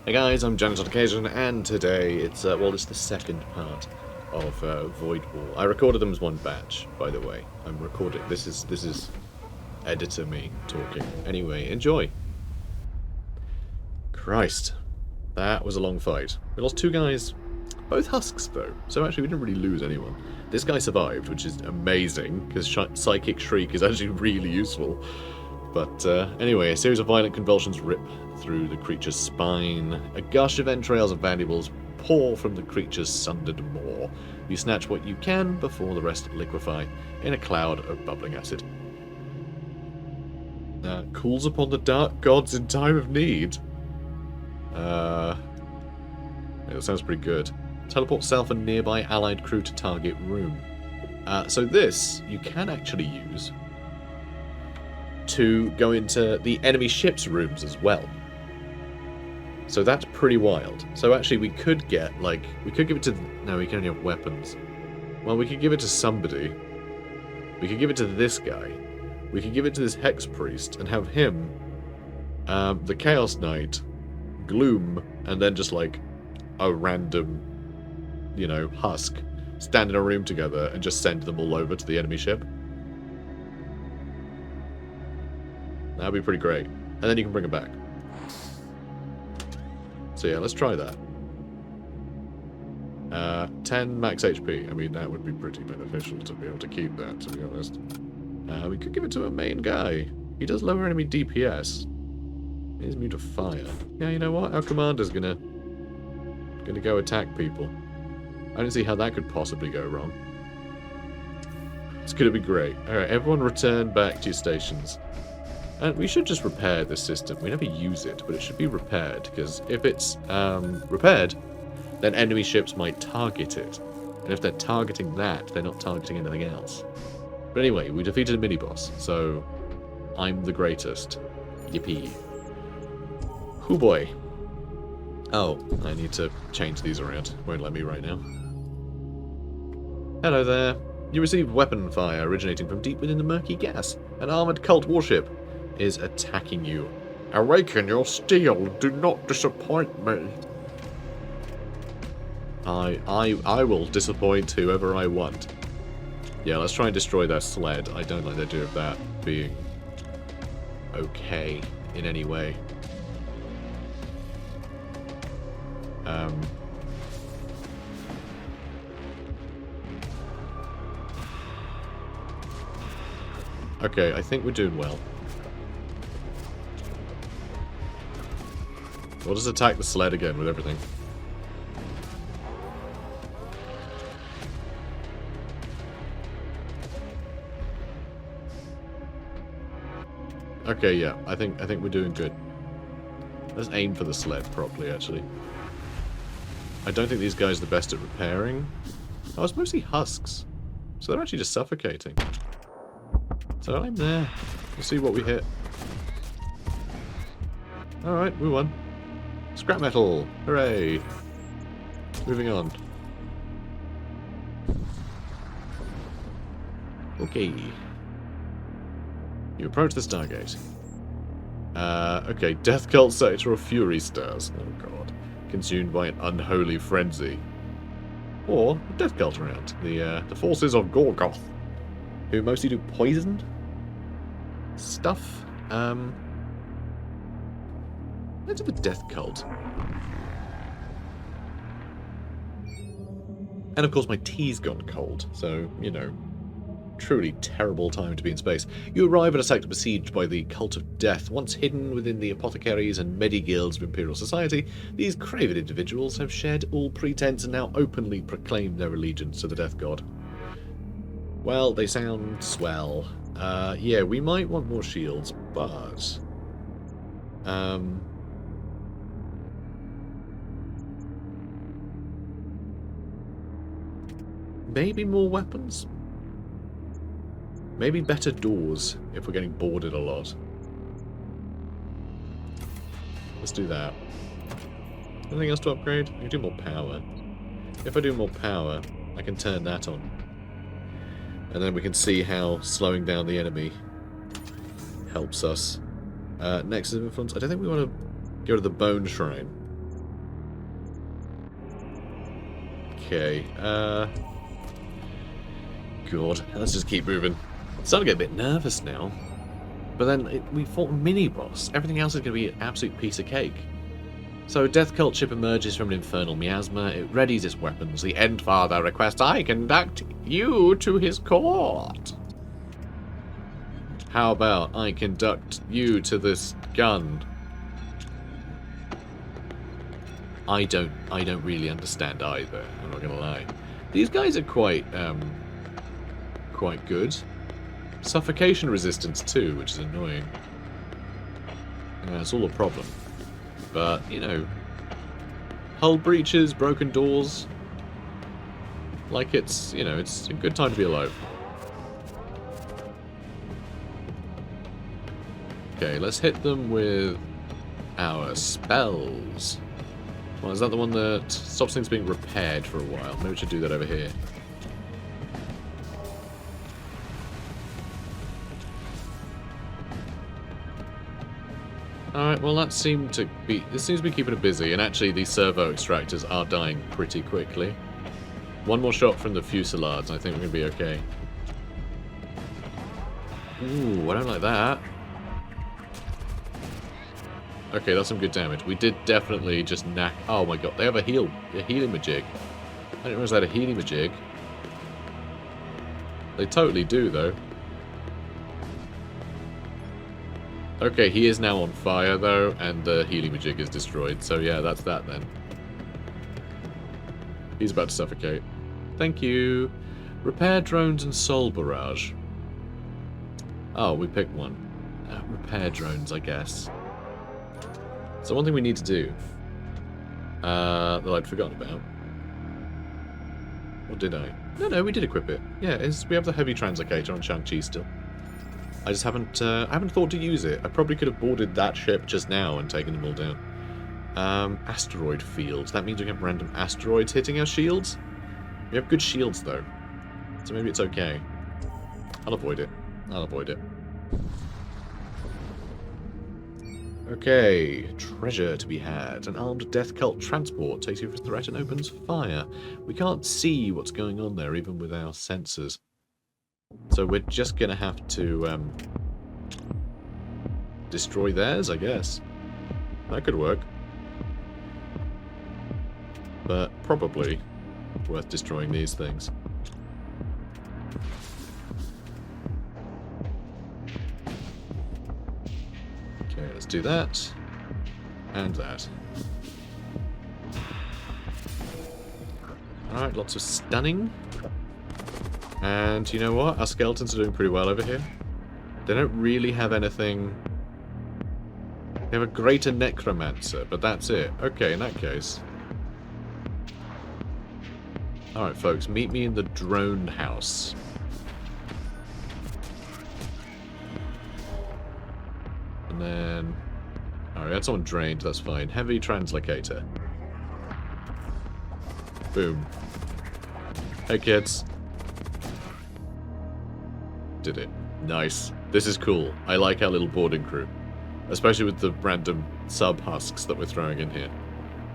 Hey guys, I'm Janet on occasion, and today it's it's the second part of Void Wall. I recorded them as one batch, by the way. I'm recording. This is editor me talking. Anyway, enjoy. Christ, that was a long fight. We lost two guys, both husks though. So actually, we didn't really lose anyone. This guy survived, which is amazing because Psychic Shriek is actually really useful. But anyway, a series of violent convulsions rip through the creature's spine. A gush of entrails and mandibles pour from the creature's sundered maw. You snatch what you can before the rest liquefy in a cloud of bubbling acid. Calls upon the dark gods in time of need. Yeah, that sounds pretty good. Teleport self and nearby allied crew to target room. So this you can actually use to go into the enemy ship's rooms as well. So that's pretty wild. So actually we could get, we could give it to... No, we can only have weapons. Well, we could give it to somebody. We could give it to this guy. We could give it to this Hex Priest and have him, the Chaos Knight, Gloom, and then just a random, husk stand in a room together and just send them all over to the enemy ship. That'd be pretty great. And then you can bring it back. So yeah, let's try that. 10 max HP. I mean, that would be pretty beneficial to be able to keep that, to be honest. We could give it to a main guy. He does lower enemy DPS. He's immune to fire. Yeah, you know what? Our commander's gonna go attack people. I don't see how that could possibly go wrong. It's gonna be great. Alright, everyone return back to your stations. And we should just repair this system. We never use it, but it should be repaired, because if it's repaired, then enemy ships might target it. And if they're targeting that, they're not targeting anything else. But anyway, we defeated a mini-boss, so I'm the greatest. Yippee. Hoo boy. Oh, I need to change these around. Won't let me right now. Hello there. You receive weapon fire originating from deep within the murky gas. An armored cult warship is attacking you. Awaken your steel. Do not disappoint me. I will disappoint whoever I want. Yeah, let's try and destroy their sled. I don't like the idea of that being okay in any way. Okay, I think we're doing well. We'll just attack the sled again with everything. Okay, yeah, I think we're doing good. Let's aim for the sled properly, actually. I don't think these guys are the best at repairing. Oh, it's mostly husks. So they're actually just suffocating. So I'm there. We'll see what we hit. Alright, we won. Scrap metal! Hooray! Moving on. Okay. You approach the Stargate. Okay, Death Cult Sector of Fury Stars. Oh god. Consumed by an unholy frenzy. Or a Death Cult round. The forces of Gorgoth. Who mostly do poison stuff. Let's have a Death Cult. And of course my tea's gone cold, so, truly terrible time to be in space. You arrive at a sector besieged by the Cult of Death. Once hidden within the apothecaries and medi-guilds of Imperial Society, these craven individuals have shed all pretense and now openly proclaim their allegiance to the Death God. Well, they sound swell. Yeah, we might want more shields, but... maybe more weapons? Maybe better doors, if we're getting boarded a lot. Let's do that. Anything else to upgrade? I can do more power. If I do more power, I can turn that on. And then we can see how slowing down the enemy helps us. Nexus of Influence. I don't think we want to go to the Bone Shrine. Okay, God, let's just keep moving. I'm starting to get a bit nervous now. But then we fought a mini-boss. Everything else is going to be an absolute piece of cake. So, Death Cult ship emerges from an infernal miasma. It readies its weapons. The Endfather requests I conduct you to his court. How about I conduct you to this gun? I don't really understand either. I'm not gonna lie. These guys are quite good. Suffocation resistance too, which is annoying. Yeah, it's all a problem. But, you know, hull breaches, broken doors. Like it's, you know, it's a good time to be alive. Okay, let's hit them with our spells. Well, is that the one that stops things being repaired for a while? Maybe we should do that over here. Alright, well that seemed to be... This seems to be keeping it busy, and actually these servo extractors are dying pretty quickly. One more shot from the fusillades, and I think we're going to be okay. Ooh, I don't like that. Okay, that's some good damage. We did definitely just knack... Oh my god, they have a healing-majig. I didn't realize they had a healing-majig. They totally do, though. Okay, he is now on fire, though, and the healing-majig is destroyed. So yeah, that's that, then. He's about to suffocate. Thank you. Repair drones and soul barrage. Oh, we picked one. Repair drones, I guess. So one thing we need to do, that I'd forgotten about. Or did I? No, we did equip it. Yeah, we have the heavy translocator on Shang-Chi still. I just haven't thought to use it. I probably could have boarded that ship just now and taken them all down. Asteroid fields. That means we have random asteroids hitting our shields. We have good shields, though. So maybe it's okay. I'll avoid it. I'll avoid it. Okay, treasure to be had. An armed death cult transport takes you for a threat and opens fire. We can't see what's going on there, even with our sensors. So we're just going to have to destroy theirs, I guess. That could work. But probably worth destroying these things. Okay, let's do that. And that. Alright, lots of stunning. And you know what? Our skeletons are doing pretty well over here. They don't really have anything... They have a greater necromancer, but that's it. Okay, in that case. Alright, folks, meet me in the drone house. And then... Alright, that's someone drained, that's fine. Heavy translocator. Boom. Hey, kids. Did it. Nice. This is cool. I like our little boarding crew. Especially with the random sub-husks that we're throwing in here.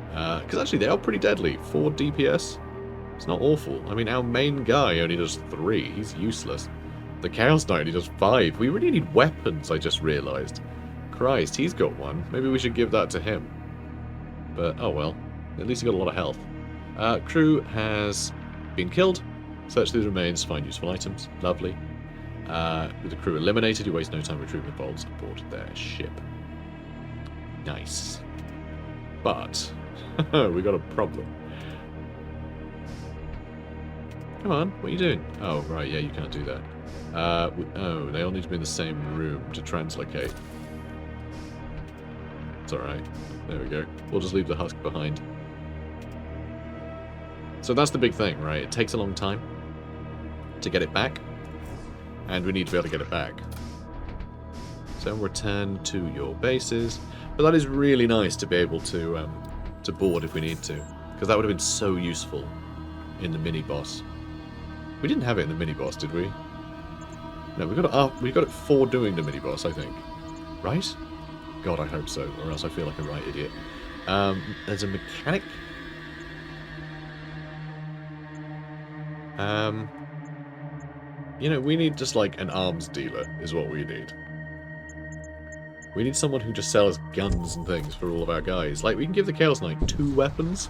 Because actually, they are pretty deadly. 4 DPS. It's not awful. I mean, our main guy only does 3. He's useless. The Chaos Knight only does 5. We really need weapons, I just realised. Christ, he's got one. Maybe we should give that to him. But, oh well. At least he got a lot of health. Crew has been killed. Search through the remains, find useful items. Lovely. With the crew eliminated, you waste no time retrieving the bolts aboard their ship. Nice. But, we got a problem. Come on, what are you doing? Oh, right, yeah, you can't do that. Oh, they all need to be in the same room to translocate. It's alright. There we go. We'll just leave the husk behind. So that's the big thing, right? It takes a long time to get it back. And we need to be able to get it back. So return to your bases. But that is really nice to be able to board if we need to. Because that would have been so useful in the mini-boss. We didn't have it in the mini-boss, did we? No, we got it for doing the mini-boss, I think. Right? God, I hope so, or else I feel like a right idiot. There's a mechanic. You know, we need just like an arms dealer is what we need. We need someone who just sells guns and things for all of our guys. Like, we can give the Chaos Knight 2 weapons.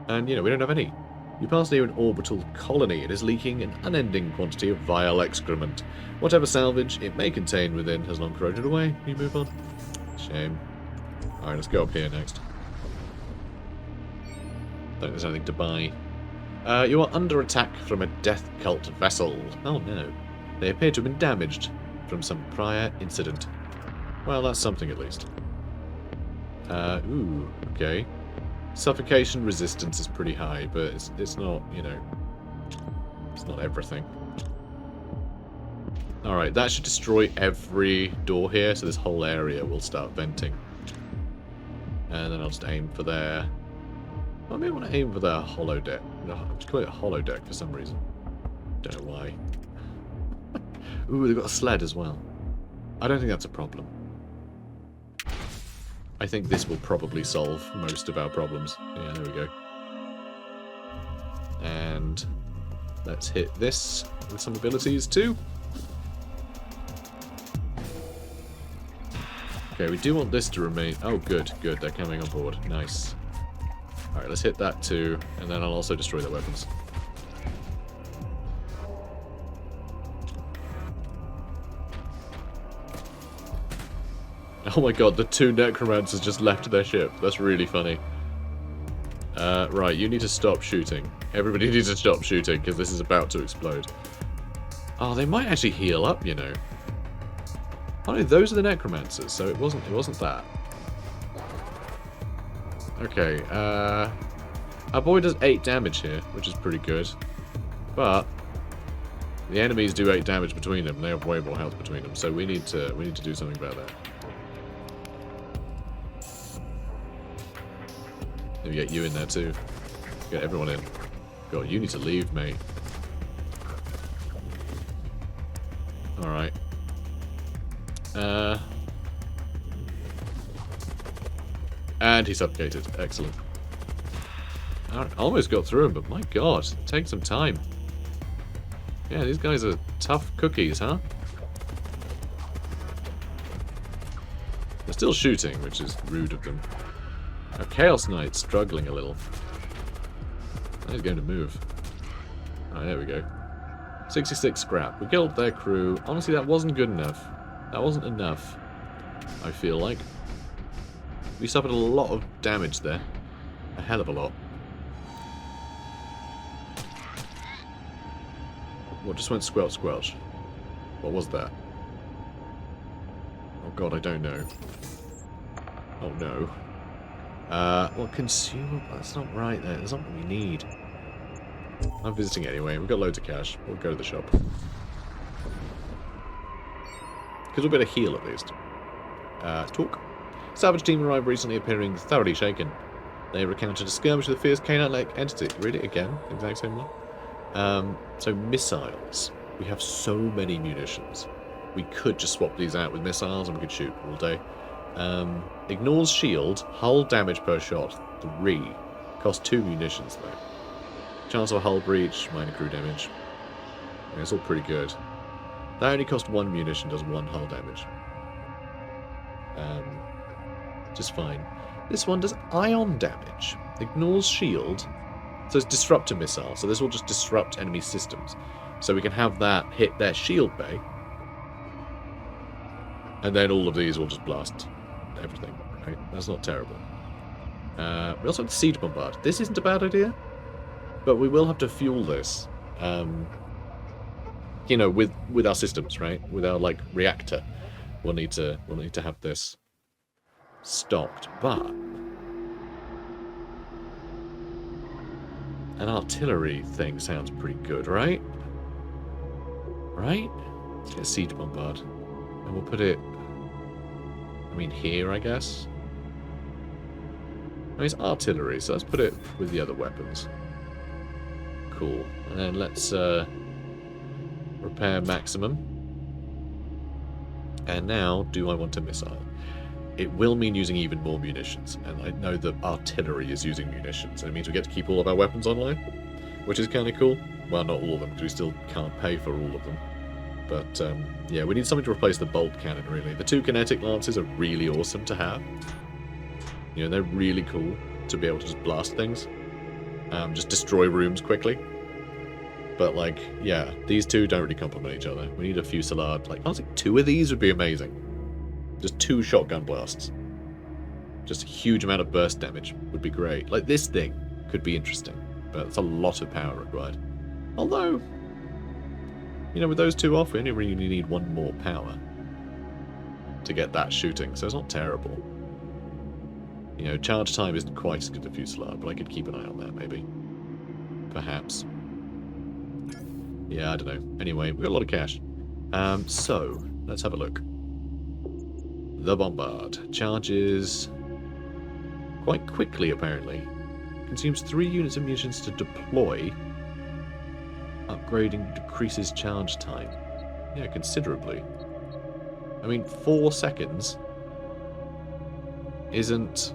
And, you know, we don't have any. You pass near an orbital colony. It is leaking an unending quantity of vile excrement. Whatever salvage it may contain within has long corroded away. Can you move on? Shame. Alright, let's go up here next. Don't think there's anything to buy. You are under attack from a death cult vessel. Oh no. They appear to have been damaged from some prior incident. Well, that's something at least. Ooh, okay. Suffocation resistance is pretty high, but it's not, you know, it's not everything. Alright, that should destroy every door here, so this whole area will start venting. And then I'll just aim for their... I may want to aim for their holodeck. No, I'm just calling it a holodeck for some reason. Don't know why. Ooh, they've got a sled as well. I don't think that's a problem. I think this will probably solve most of our problems. Yeah, there we go. And let's hit this with some abilities too. Okay, we do want this to remain... Oh, good, good. They're coming on board. Nice. Alright, let's hit that too, and then I'll also destroy their weapons. Oh my god, the 2 necromancers just left their ship. That's really funny. Right, you need to stop shooting. Everybody needs to stop shooting, because this is about to explode. Oh, they might actually heal up, you know. Oh no, those are the necromancers, so it wasn't that. Okay, our boy does 8 damage here, which is pretty good. But the enemies do 8 damage between them. They have way more health between them, so we need to do something about that. Maybe get you in there too. Get everyone in. God, you need to leave, mate. Alright. And he suffocated. Excellent. Alright, almost got through him, but my god, take some time. Yeah, these guys are tough cookies, huh? They're still shooting, which is rude of them. Our Chaos Knight struggling a little. He's going to move. Alright, there we go. 66 scrap. We killed their crew. Honestly, that wasn't good enough. That wasn't enough, I feel like. We suffered a lot of damage there. A hell of a lot. What just went squelch squelch? What was that? Oh god, I don't know. Oh no. Well, consumable. That's not right there. That's not what we need. I'm visiting anyway. We've got loads of cash. We'll go to the shop. Because we'll be able to heal at least. Talk. Savage team arrived recently, appearing thoroughly shaken. They recounted a skirmish with a fierce canine-like entity. Really? Again? Exact same one? So missiles. We have so many munitions. We could just swap these out with missiles and we could shoot all day. Ignores shield. Hull damage per shot. 3. Cost 2 munitions though. Chance of a hull breach. Minor crew damage. Yeah, it's all pretty good. That only cost 1 munition, does 1 hull damage. Just fine. This one does ion damage. Ignores shield. So it's disruptor missile. So this will just disrupt enemy systems. So we can have that hit their shield bay. And then all of these will just blast everything. Right? That's not terrible. We also have the siege bombard. This isn't a bad idea. But we will have to fuel this. You know, with our systems, right? With our like reactor. We'll need to have this stocked, but an artillery thing sounds pretty good, right? Right? Let's get a siege bombard. And we'll put it, I mean, here, I guess. I mean, it's artillery, so let's put it with the other weapons. Cool. And then let's repair maximum. And now, do I want a missile? it will mean using even more munitions. And I know that artillery is using munitions, and it means we get to keep all of our weapons online, which is kind of cool. Well, not all of them, because we still can't pay for all of them. But, yeah, we need something to replace the bolt cannon, really. The 2 kinetic lances are really awesome to have. You know, they're really cool to be able to just blast things. Just destroy rooms quickly. But, like, yeah, these 2 don't really complement each other. We need a fusillade. Like, honestly, 2 of these would be amazing. Just 2 shotgun blasts. Just a huge amount of burst damage would be great. Like, this thing could be interesting. But it's a lot of power required. Although, you know, with those 2 off, we only really need 1 more power to get that shooting, so it's not terrible. You know, charge time isn't quite as good as fusillade, but I could keep an eye on that, maybe. Perhaps. Yeah, I don't know. Anyway, we've got a lot of cash. So, let's have a look. The Bombard. Charges quite quickly, apparently. Consumes 3 units of munitions to deploy. Upgrading decreases charge time. Yeah, considerably. I mean, 4 seconds isn't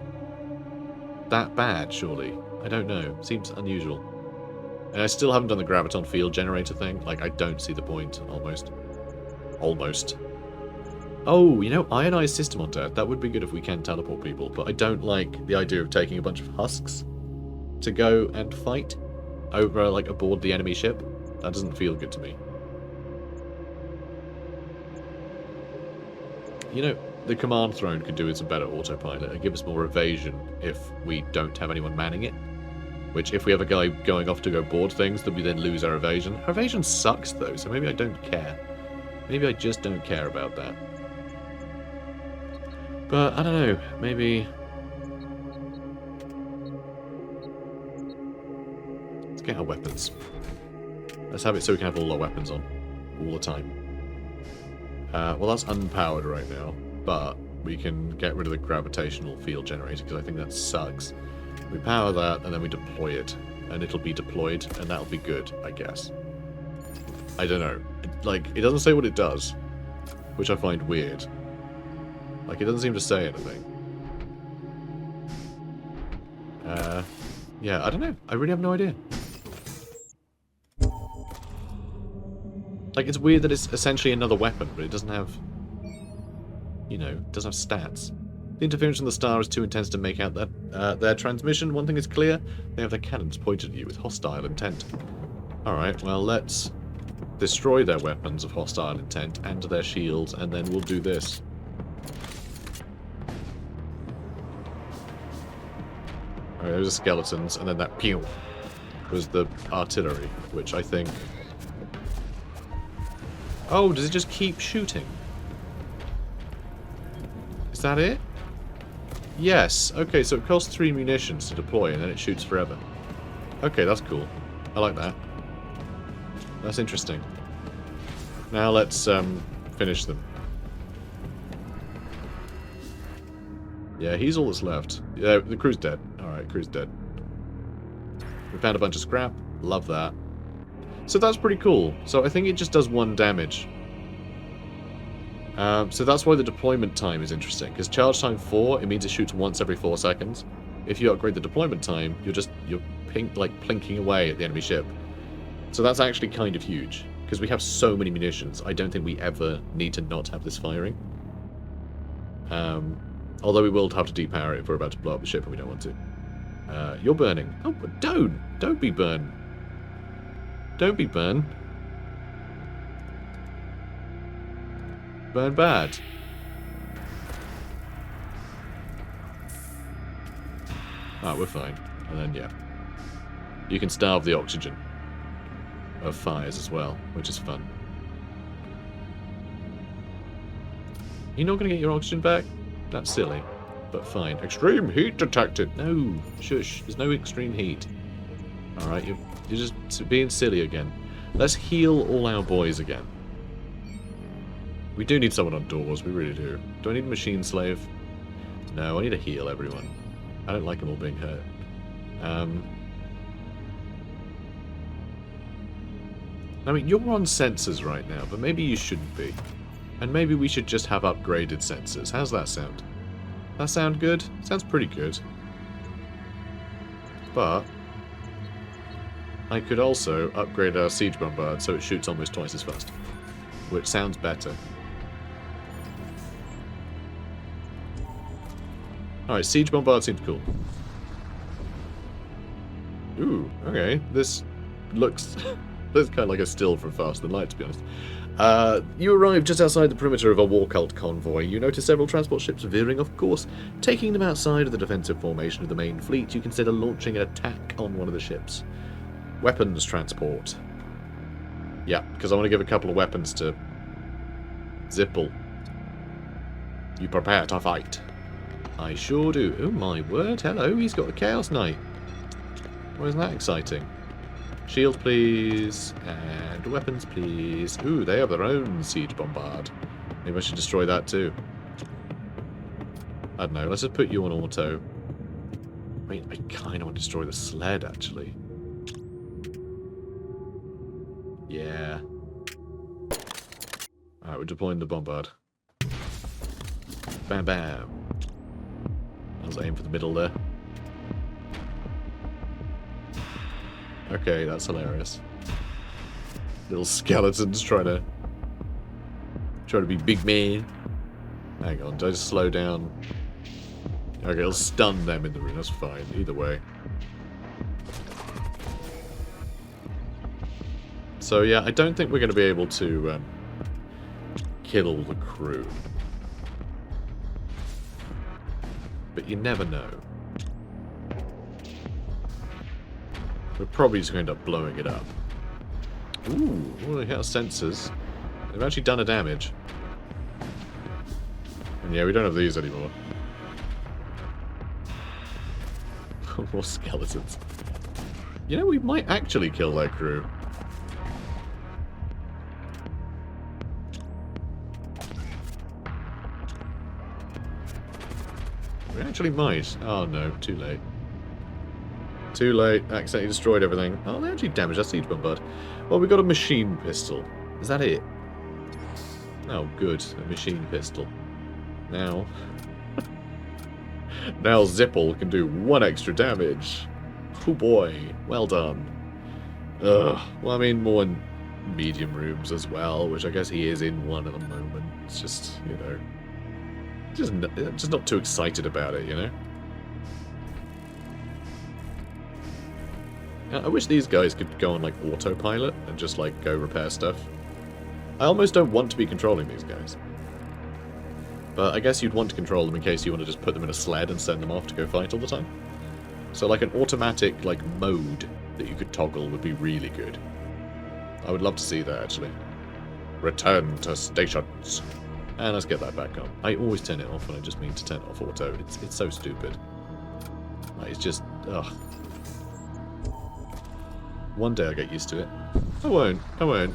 that bad, surely. I don't know. Seems unusual. And I still haven't done the graviton field generator thing. Like, I don't see the point, almost. Almost. Oh, you know, ionized system on Earth. That would be good if we can teleport people, but I don't like the idea of taking a bunch of husks to go and fight over, like, aboard the enemy ship. That doesn't feel good to me. You know, the command throne could do with some better autopilot and give us more evasion if we don't have anyone manning it. Which, if we have a guy going off to go board things, then we then lose our evasion. Our evasion sucks, though, so maybe I don't care. Maybe I just don't care about that. But, I don't know, maybe... Let's get our weapons. Let's have it so we can have all our weapons on. All the time. Well, that's unpowered right now, but we can get rid of the gravitational field generator, because I think that sucks. We power that, and then we deploy it. And it'll be deployed, and that'll be good, I guess. I don't know. It doesn't say what it does, which I find weird. Like, it doesn't seem to say anything. Yeah, I don't know. I really have no idea. Like, it's weird that it's essentially another weapon, but it doesn't have... You know, it doesn't have stats. The interference from the star is too intense to make out that their transmission. One thing is clear, they have their cannons pointed at you with hostile intent. Alright, well, let's destroy their weapons of hostile intent and their shields, and then we'll do this. Alright, those are skeletons, and then that pew was the artillery, which I think... Oh, does it just keep shooting? Is that it? Yes. Okay, so it costs 3 munitions to deploy, and then it shoots forever. Okay, that's cool. I like that. That's interesting. Now let's finish them. Yeah, he's all that's left. Yeah, the crew's dead. Alright, crew's dead. We found a bunch of scrap. Love that. So that's pretty cool. So I think it just does 1 damage. So that's why the deployment time is interesting, because charge time 4, it means it shoots once every 4 seconds. If you upgrade the deployment time, you're plinking away at the enemy ship. So that's actually kind of huge, because we have so many munitions. I don't think we ever need to not have this firing. Although we will have to depower it if we're about to blow up the ship and we don't want to. You're burning. Oh, but don't be burned. Don't be burned. Burn bad. Ah, we're fine. And then, yeah. You can starve the oxygen of fires as well, which is fun. You're not going to get your oxygen back? That's silly. But fine. Extreme heat detected. No. Shush. There's no extreme heat. Alright, you're just being silly again. Let's heal all our boys again. We do need someone on doors, we really do. Do I need a machine slave? No, I need to heal everyone. I don't like them all being hurt. I mean, you're on sensors right now, but maybe you shouldn't be. And maybe we should just have upgraded sensors. How's that sound? That sound good? Sounds pretty good. But I could also upgrade our siege bombard so it shoots almost twice as fast, which sounds better. Alright, siege bombard seems cool. Ooh, okay. This looks kind of like a still from Faster Than Light, to be honest. You arrive just outside the perimeter of a war cult convoy. You notice several transport ships veering off course. Taking them outside of the defensive formation of the main fleet, you consider launching an attack on one of the ships. Weapons transport. Yeah, because I want to give a couple of weapons to Zippel. You prepare to fight. I sure do. Oh my word, hello, he's got a Chaos Knight. Well, isn't that exciting? Shield, please. And weapons, please. Ooh, they have their own siege bombard. Maybe I should destroy that too. I don't know, let's just put you on auto. I mean, I kind of want to destroy the sled, actually. Yeah. Alright, we're deploying the bombard. Bam, bam. Let's aim for the middle there. Okay, that's hilarious. Little skeletons trying to be big man. Hang on, do I just slow down? Okay, it'll stun them in the room, that's fine, either way. So yeah, I don't think we're going to be able to kill all the crew. But you never know. We're probably just going to end up blowing it up. Ooh, well, they hit our sensors. They've actually done a damage. And yeah, we don't have these anymore. More skeletons. You know, we might actually kill their crew. We actually might. Oh no, too late. Too late. Accidentally destroyed everything. Oh, they actually damaged our siege bombard. Well, we got a machine pistol. Is that it? Oh, good. A machine pistol. Now... now Zippel can do 1 extra damage. Oh boy. Well done. Ugh. Well, I mean, more in medium rooms as well, which I guess he is in one at the moment. It's just, you know... Just not too excited about it, you know? I wish these guys could go on, like, autopilot and just, like, go repair stuff. I almost don't want to be controlling these guys. But I guess you'd want to control them in case you want to just put them in a sled and send them off to go fight all the time. So, like, an automatic, like, mode that you could toggle would be really good. I would love to see that, actually. Return to stations. And let's get that back on. I always turn it off when I just mean to turn it off auto. It's so stupid. Like, it's just... ugh. One day I'll get used to it. I won't. I won't.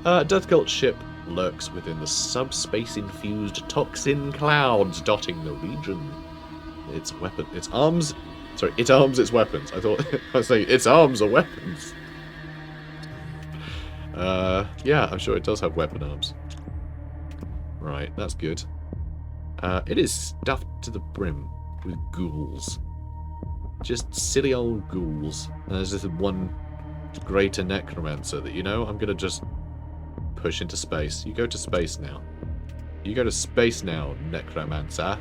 Death Cult ship lurks within the subspace-infused toxin clouds dotting the region. Its weapon... its arms... Sorry, it arms its weapons. I thought... I was saying, its arms are weapons. Yeah, I'm sure it does have weapon arms. Right, that's good. It is stuffed to the brim with ghouls. Just silly old ghouls. And there's this one greater necromancer that, you know, I'm gonna just push into space. You go to space now. You go to space now, necromancer.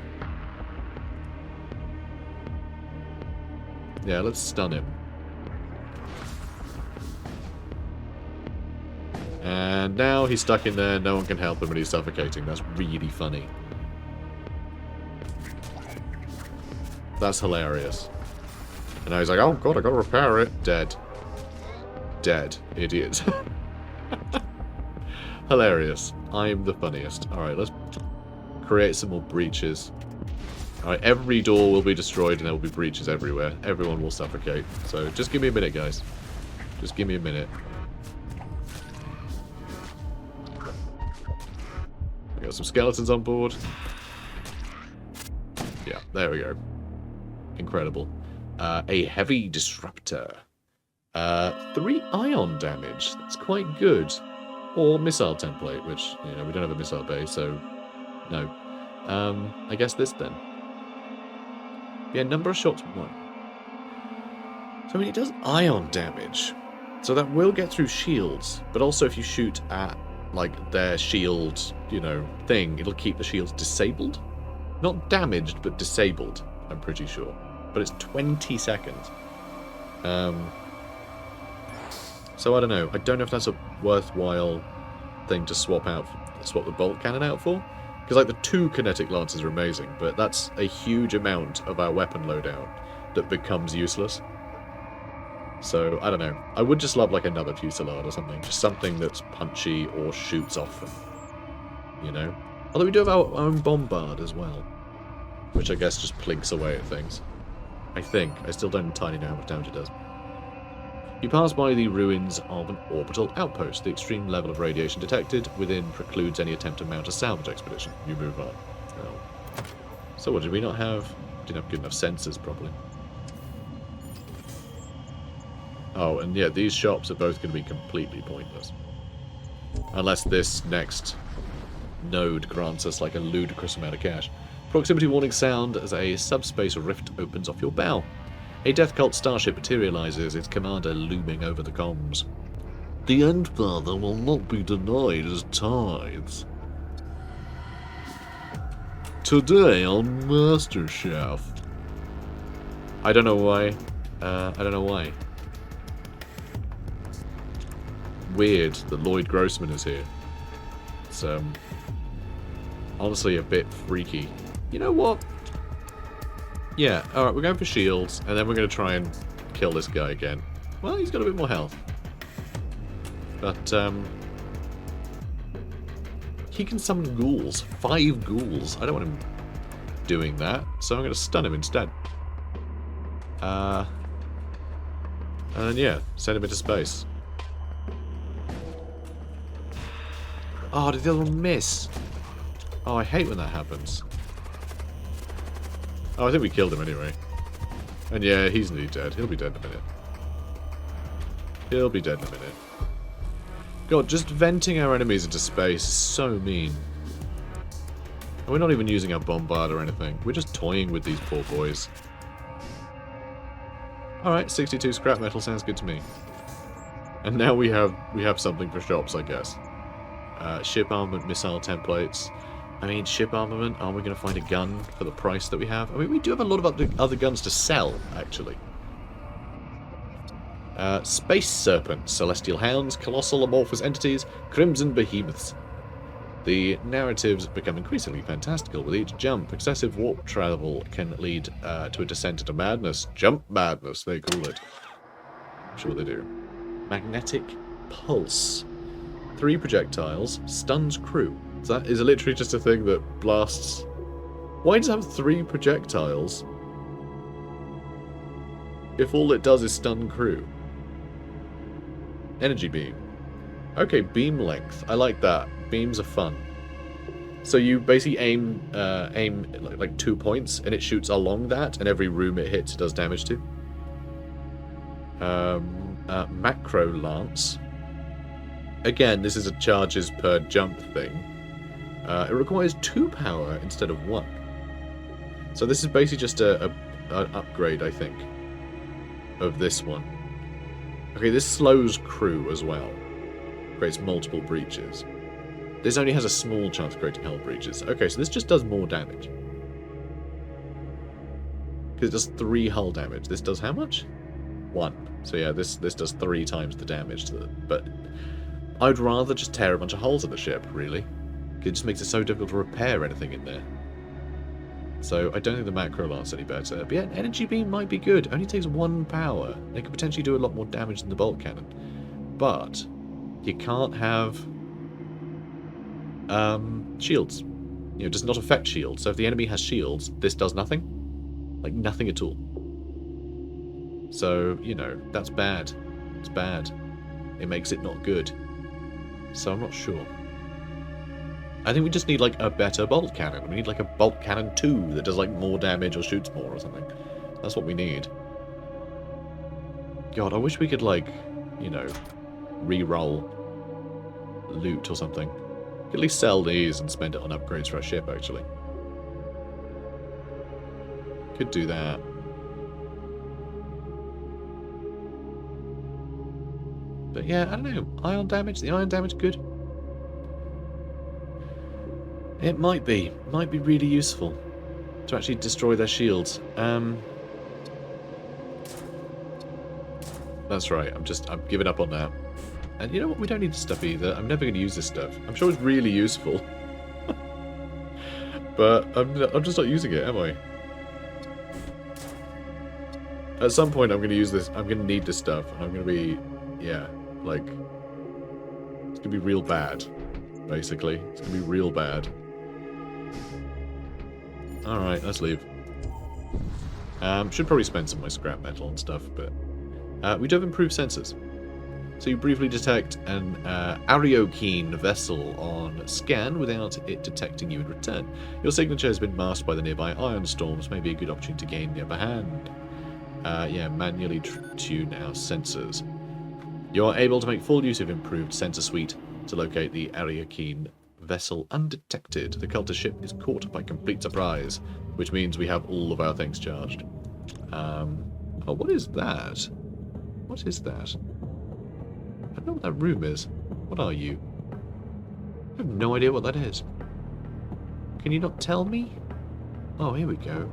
Yeah, let's stun him. And now he's stuck in there, no one can help him and he's suffocating. That's really funny. That's hilarious. And now he's like, oh god, I gotta repair it. Dead. Dead. Idiot. Hilarious. I'm the funniest. Alright, let's create some more breaches. Alright, every door will be destroyed and there will be breaches everywhere. Everyone will suffocate. So just give me a minute, guys. Just give me a minute. We got some skeletons on board. Yeah, there we go. Incredible. A heavy disruptor. 3 ion damage. That's quite good. Or missile template, which, you know, we don't have a missile bay, so no. I guess this then. Yeah, number of shots, 1. So, I mean, it does ion damage. So that will get through shields, but also if you shoot at, like, their shield, you know, thing, it'll keep the shields disabled. Not damaged, but disabled, I'm pretty sure. But it's 20 seconds. So I don't know. I don't know if that's a worthwhile thing to swap the bolt cannon out for. Because, like, the 2 kinetic lances are amazing, but that's a huge amount of our weapon loadout that becomes useless. So, I don't know. I would just love, like, another fusillade or something. Just something that's punchy or shoots off them. You know? Although we do have our own bombard as well. Which I guess just plinks away at things. I think. I still don't entirely know how much damage it does. You pass by the ruins of an orbital outpost. The extreme level of radiation detected within precludes any attempt to mount a salvage expedition. You move on. Oh. So what, did we not have... Didn't have good enough sensors, probably. Oh, and yeah, these shops are both going to be completely pointless. Unless this next node grants us like a ludicrous amount of cash. Proximity warning sound as a subspace rift opens off your bow. A Death Cult starship materializes, its commander looming over the comms. The Endfather will not be denied his tithes. Today on MasterChef. I don't know why. I don't know why. Weird that Lloyd Grossman is here. It's honestly a bit freaky. You know what? Yeah, alright, we're going for shields, and then we're going to try and kill this guy again. Well, he's got a bit more health. But, he can summon ghouls. 5 ghouls. I don't want him doing that, so I'm going to stun him instead. And yeah, send him into space. Oh, did the other one miss? Oh, I hate when that happens. Oh, I think we killed him anyway. And yeah, he's nearly dead. He'll be dead in a minute. He'll be dead in a minute. God, just venting our enemies into space is so mean. And we're not even using our bombard or anything. We're just toying with these poor boys. Alright, 62 scrap metal sounds good to me. And now we have something for shops, I guess. Ship armament, missile templates. I mean, ship armament, are we going to find a gun for the price that we have? I mean, we do have a lot of other guns to sell, actually. Space Serpents, Celestial Hounds, Colossal Amorphous Entities, Crimson Behemoths. The narratives become increasingly fantastical with each jump. Excessive warp travel can lead to a descent into madness. Jump madness, they call it. I'm sure they do. Magnetic Pulse. 3 projectiles, stuns crew. So that is literally just a thing that blasts... Why does it have 3 projectiles if all it does is stun crew? Energy beam. Okay, beam length. I like that. Beams are fun. So you basically aim like 2 points, and it shoots along that, and every room it hits does damage to. Macro Lance. Again, this is a charges per jump thing. It requires 2 power instead of 1. So this is basically just an upgrade, I think, of this one. Okay, this slows crew as well. Creates multiple breaches. This only has a small chance of creating hull breaches. Okay, so this just does more damage. Because it does 3 hull damage. This does how much? 1. So yeah, this does 3 times the damage to the... But I'd rather just tear a bunch of holes in the ship, really. It just makes it so difficult to repair anything in there. So I don't think the macro lance any better. But yeah, energy beam might be good. Only takes 1 power. It could potentially do a lot more damage than the bolt cannon. But you can't have shields. You know, it does not affect shields. So if the enemy has shields, this does nothing. Like nothing at all. So, you know, that's bad. It's bad. It makes it not good. So I'm not sure. I think we just need, like, a better bolt cannon. We need, like, a bolt cannon 2 that does, like, more damage or shoots more or something. That's what we need. God, I wish we could, like, you know, re-roll loot or something. We could at least sell these and spend it on upgrades for our ship, actually. Could do that. But yeah, I don't know. Ion damage? The ion damage good? It might be. Might be really useful to actually destroy their shields. That's right. I'm giving up on that. And you know what? We don't need this stuff either. I'm never going to use this stuff. I'm sure it's really useful. But I'm just not using it, am I? At some point, I'm going to use this. I'm going to need this stuff. And I'm going to be... Yeah, like... It's going to be real bad, basically. It's going to be real bad. Alright, let's leave. Should probably spend some of my scrap metal and stuff, but... we do have improved sensors. So you briefly detect an Ariokeen vessel on scan without it detecting you in return. Your signature has been masked by the nearby ion storms. Maybe a good opportunity to gain the upper hand. Yeah, manually tune our sensors. You are able to make full use of improved sensor suite to locate the Ariokeen vessel undetected. The cultist ship is caught by complete surprise, which means we have all of our things charged. Oh, what is that? What is that? I don't know what that room is. What are you? I have no idea what that is. Can you not tell me? Oh, here we go.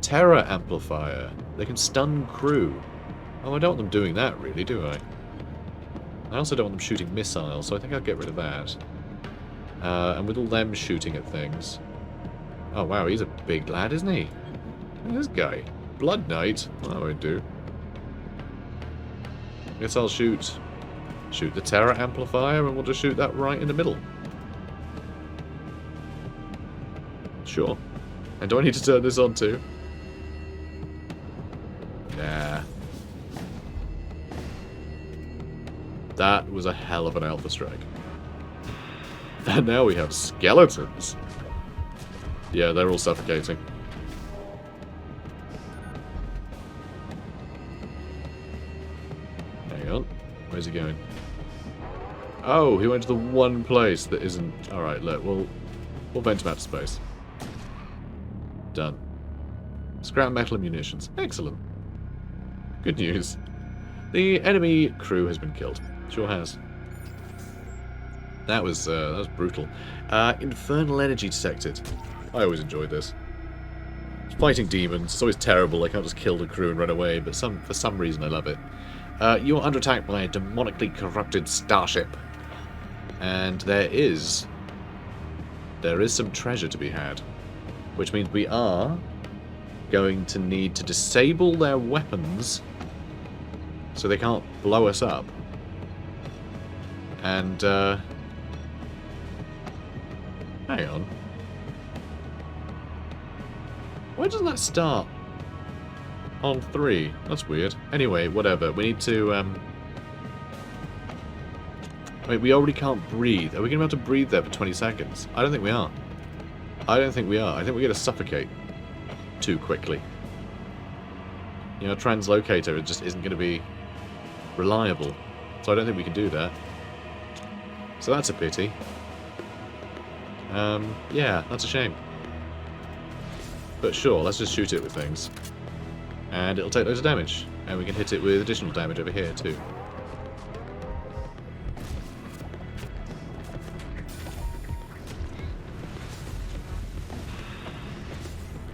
Terror amplifier. They can stun crew. Oh, I don't want them doing that, really, do I? I also don't want them shooting missiles, so I think I'll get rid of that. And with all them shooting at things... Oh, wow, he's a big lad, isn't he? Look at this guy. Blood Knight. Well, that won't do. Guess I'll shoot the terror amplifier, and we'll just shoot that right in the middle. Sure. And do I need to turn this on too? Nah. That was a hell of an alpha strike. And now we have skeletons. Yeah, they're all suffocating. Hang on. Where's he going? Oh, he went to the one place that isn't... Alright, look, we'll vent him out to space. Done. Scrap metal and munitions. Excellent. Good news. The enemy crew has been killed. Sure has. That was brutal. Infernal energy detected. I always enjoyed this. Fighting demons. It's always terrible. I can't just kill the crew and run away, but for some reason I love it. You are under attack by a demonically corrupted starship. And there is some treasure to be had. Which means we are going to need to disable their weapons so they can't blow us up. And, hang on. Why doesn't that start on 3? That's weird. Anyway, whatever. We need to, Wait, we already can't breathe. Are we going to be able to breathe there for 20 seconds? I don't think we are. I don't think we are. I think we're going to suffocate too quickly. You know, translocator, it just isn't going to be reliable. So I don't think we can do that. So that's a pity. Yeah, that's a shame. But sure, let's just shoot it with things. And it'll take loads of damage. And we can hit it with additional damage over here too.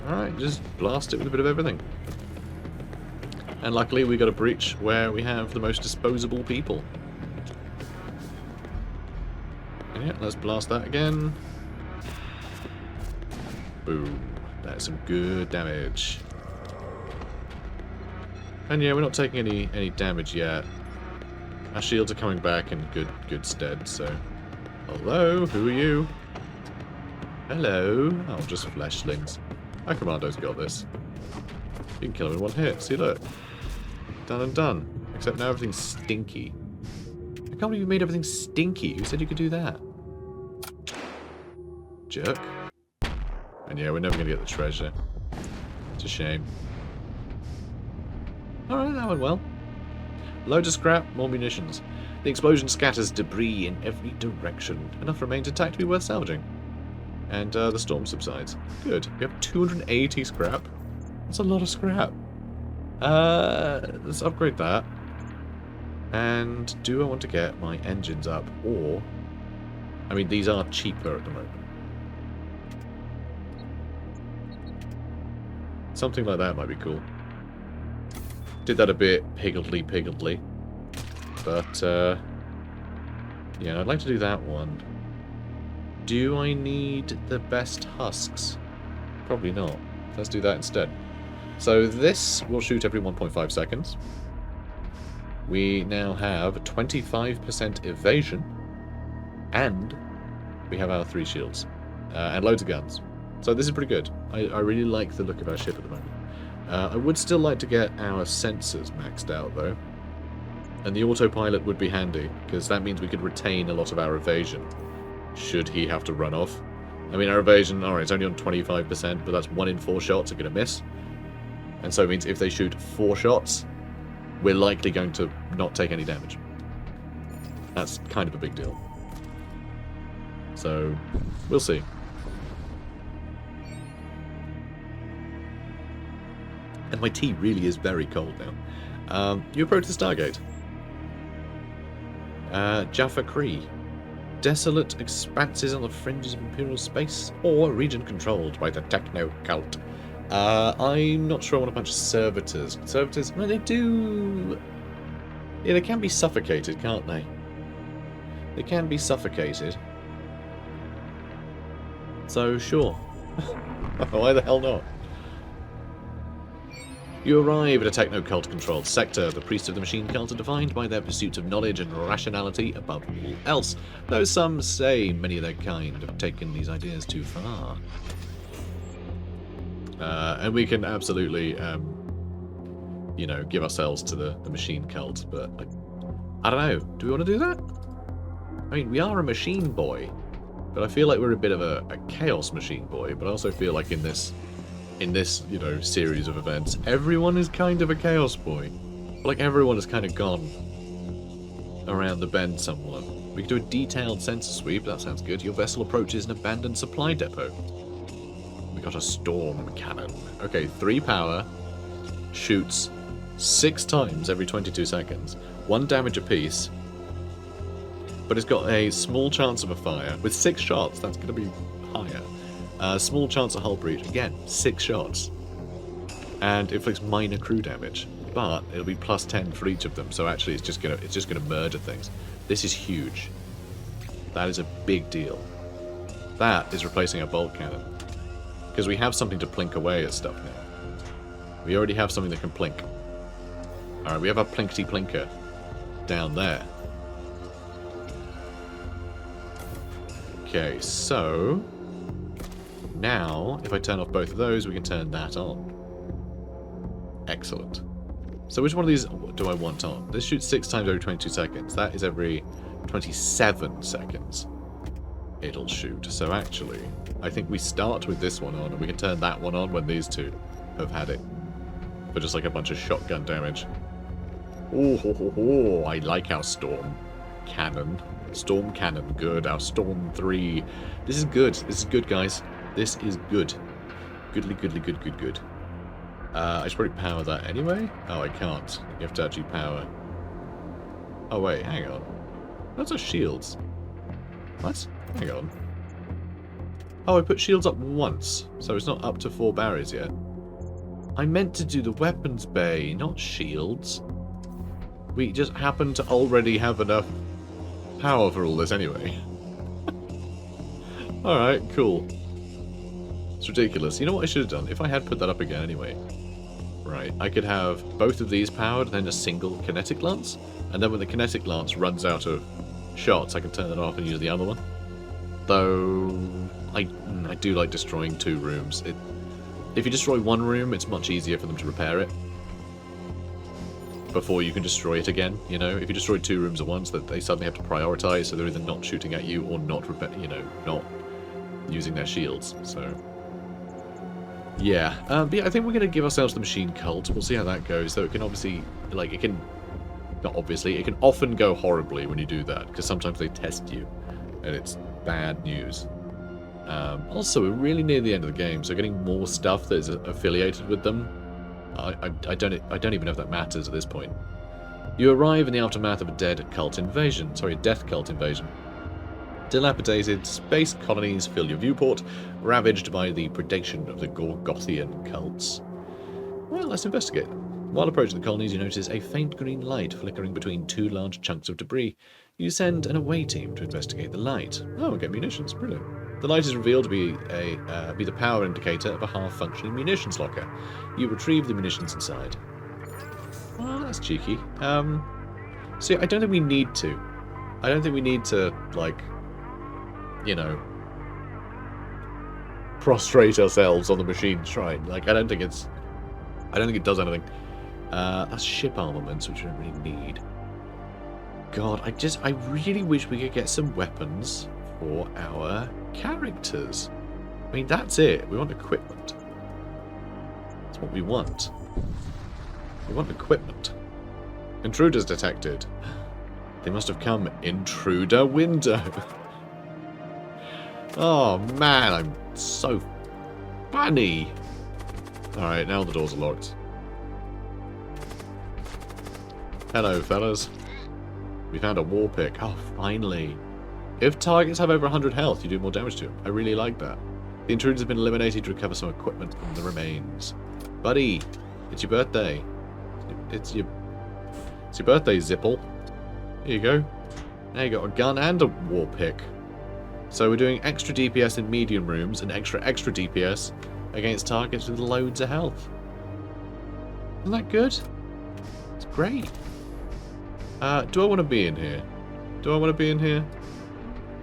Alright, just blast it with a bit of everything. And luckily we got a breach where we have the most disposable people. And yeah, let's blast that again. Boom. That's some good damage. And yeah, we're not taking any damage yet. Our shields are coming back in good stead, so... Hello, who are you? Hello. Oh, just fleshlings. Our commando's got this. You can kill him in one hit. See, look. Done and done. Except now everything's stinky. I can't believe you made everything stinky. Who said you could do that? Jerk. And yeah, we're never going to get the treasure. It's a shame. Alright, that went well. Loads of scrap, more munitions. The explosion scatters debris in every direction. Enough remains intact to be worth salvaging. And the storm subsides. Good. We have 280 scrap. That's a lot of scrap. Let's upgrade that. And do I want to get my engines up? Or... I mean, these are cheaper at the moment. Something like that might be cool. Did that a bit higgledy-piggledy. But, yeah, I'd like to do that one. Do I need the best husks? Probably not. Let's do that instead. So this will shoot every 1.5 seconds. We now have 25% evasion. And we have our 3 shields. And loads of guns. So this is pretty good. I really like the look of our ship at the moment. I would still like to get our sensors maxed out, though. And the autopilot would be handy, because that means we could retain a lot of our evasion, should he have to run off. I mean, our evasion, alright, it's only on 25%, but that's 1 in 4 shots are going to miss. And so it means if they shoot 4 shots, we're likely going to not take any damage. That's kind of a big deal. So, we'll see. And my tea really is very cold now. You approach the Stargate. Jaffa Cree. Desolate expanses on the fringes of Imperial space, or a region controlled by the techno cult. I'm not sure I want a bunch of servitors. Servitors, well, they do... Yeah, they can be suffocated, can't they? They can be suffocated. So, sure. Why the hell not? You arrive at a techno-cult-controlled sector. The priests of the machine cult are defined by their pursuit of knowledge and rationality above all else, though some say many of their kind have taken these ideas too far. And we can absolutely, you know, give ourselves to the machine cult, but I don't know. Do we want to do that? I mean, we are a machine boy, but I feel like we're a bit of a chaos machine boy, but I also feel like in this, you know, series of events, everyone is kind of a chaos boy. Like, everyone has kind of gone around the bend somewhat. We can do a detailed sensor sweep, that sounds good. Your vessel approaches an abandoned supply depot. We got a storm cannon. Okay, 3 power, shoots 6 times every 22 seconds. 1 damage apiece, but it's got a small chance of a fire. With 6 shots, that's going to be higher. Small chance of hull breach. Again, 6 shots. And inflicts minor crew damage. But it'll be plus 10 for each of them, so actually it's just gonna murder things. This is huge. That is a big deal. That is replacing our bolt cannon. Because we have something to plink away at stuff now. We already have something that can plink. Alright, we have our plinkety plinker down there. Okay, so now, if I turn off both of those, we can turn that on. Excellent. So which one of these do I want on? This shoots 6 times every 22 seconds. That is every 27 seconds it'll shoot. So actually, I think we start with this one on, and we can turn that one on when these two have had it. For just like a bunch of shotgun damage. Oh, I like our storm cannon. Storm cannon, good. Our storm 3. This is good. This is good, guys. This is good. Goodly, goodly, good, good, good. I should probably power that anyway. Oh, I can't. You have to actually power. Oh, wait, hang on. Those are shields. What? Hang on. Oh, I put shields up once, so it's not up to 4 barriers yet. I meant to do the weapons bay, not shields. We just happen to already have enough power for all this anyway. Alright, cool. It's ridiculous. You know what I should have done? If I had put that up again anyway. Right, I could have both of these powered and then a single kinetic lance. And then when the kinetic lance runs out of shots, I can turn it off and use the other one. Though, I do like destroying 2 rooms. If you destroy 1 room, it's much easier for them to repair it. Before you can destroy it again, you know? If you destroy 2 rooms at once, that they suddenly have to prioritize, so they're either not shooting at you or not, not using their shields, so... Yeah, but yeah, I think we're going to give ourselves the machine cult. We'll see how that goes, though it can obviously, like, it can... Not obviously, it can often go horribly when you do that, because sometimes they test you, and it's bad news. Also, we're really near the end of the game, so getting more stuff that is affiliated with them, I don't even know if that matters at this point. You arrive in the aftermath of a death cult invasion. Dilapidated space colonies fill your viewport, ravaged by the predation of the Gorgothian cults. Well, let's investigate. While approaching the colonies, you notice a faint green light flickering between two large chunks of debris. You send an away team to investigate the light. Oh, we get munitions. Brilliant. The light is revealed to be the power indicator of a half-functioning munitions locker. You retrieve the munitions inside. Oh, that's cheeky. See, I don't think we need to. I don't think we need to, like, you know, prostrate ourselves on the machine shrine. Like, I don't think it does anything. That's ship armaments, which we don't really need. God, I really wish we could get some weapons for our characters. I mean, that's it. We want equipment. That's what we want. We want equipment. Intruders detected. They must have come intruder window. Oh man, I'm so funny. Alright, now the doors are locked. Hello, fellas. We found a war pick. Oh, finally. If targets have over 100 health, you do more damage to them. I really like that. The intruders have been eliminated to recover some equipment from the remains. Buddy, it's your birthday. It's your birthday, Zipple. Here you go. Now you got a gun and a war pick. So we're doing extra DPS in medium rooms and extra DPS against targets with loads of health. Isn't that good? It's great. Do I want to be in here? Do I want to be in here?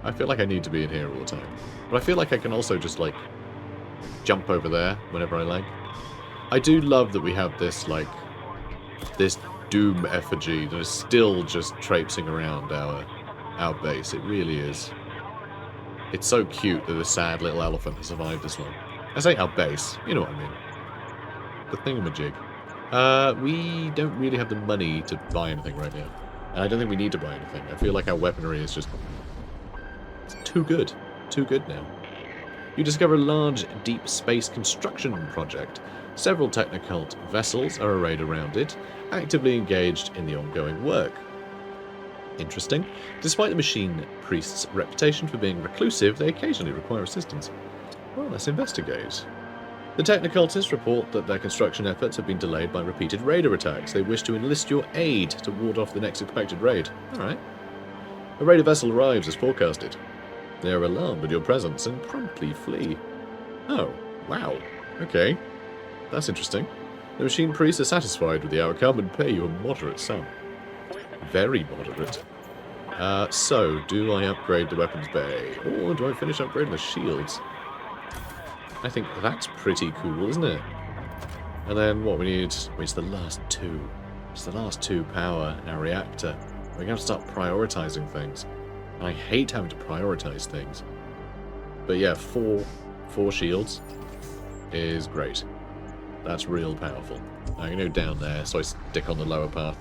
I feel like I need to be in here all the time. But I feel like I can also just, like, jump over there whenever I like. I do love that we have this, like, this Doom effigy that is still just traipsing around our base. It really is. It's so cute that this sad little elephant has survived this long. I say our base, you know what I mean. The thingamajig. We don't really have the money to buy anything right now. And I don't think we need to buy anything. I feel like our weaponry is just... it's too good. Too good now. You discover a large, deep space construction project. Several Technocult vessels are arrayed around it, actively engaged in the ongoing work. Interesting. Despite the machine priest's reputation for being reclusive, they occasionally require assistance. Well, let's investigate. The Technocultists report that their construction efforts have been delayed by repeated raider attacks. They wish to enlist your aid to ward off the next expected raid. Alright. A raider vessel arrives as forecasted. They are alarmed at your presence and promptly flee. Oh, wow. Okay. That's interesting. The machine priests are satisfied with the outcome and pay you a moderate sum. Very moderate. So, do I upgrade the weapons bay? Or do I finish upgrading the shields? I think that's pretty cool, isn't it? And then what we need... it's the last two. It's the last two power in our reactor. We're going to have to start prioritizing things. And I hate having to prioritize things. But yeah, four shields is great. That's real powerful. I can go down there, so I stick on the lower path.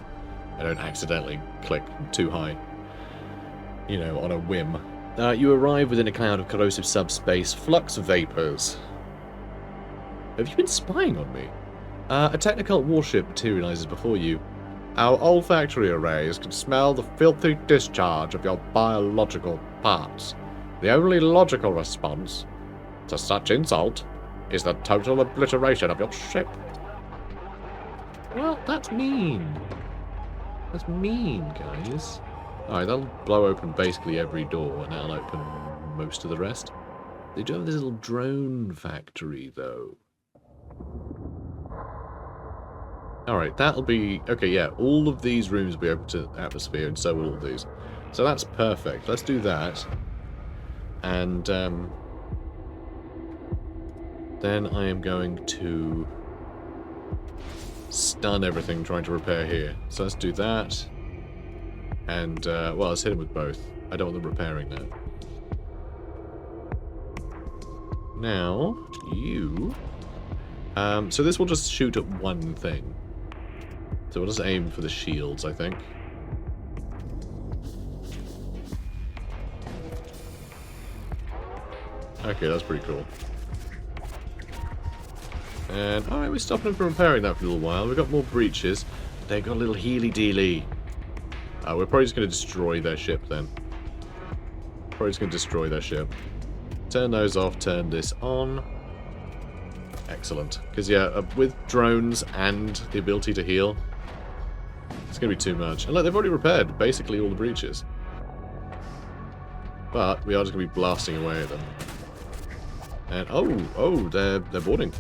I don't accidentally click too high. You know, on a whim. You arrive within a cloud of corrosive subspace flux vapors. Have you been spying on me? A Technocult warship materializes before you. Our olfactory arrays can smell the filthy discharge of your biological parts. The only logical response to such insult is the total obliteration of your ship. Well, that's mean. That's mean, guys. Alright, that'll blow open basically every door, and that'll open most of the rest. They do have this little drone factory, though. Alright, that'll be... okay, yeah, all of these rooms will be open to atmosphere, and so will all these. So that's perfect. Let's do that. And, then I am going to stun everything trying to repair here. So let's do that. And, well, let's hit him with both. I don't want them repairing that. Now, you... so this will just shoot at one thing. So we'll just aim for the shields, I think. Okay, that's pretty cool. And, alright, we're stopping them from repairing that for a little while. We've got more breaches. They've got a little healy-dealy. We're probably just going to destroy their ship then. Probably just going to destroy their ship. Turn those off, turn this on. Excellent. Because, yeah, with drones and the ability to heal, it's going to be too much. And look, they've already repaired basically all the breaches. But we are just going to be blasting away at them. And, oh, they're boarding.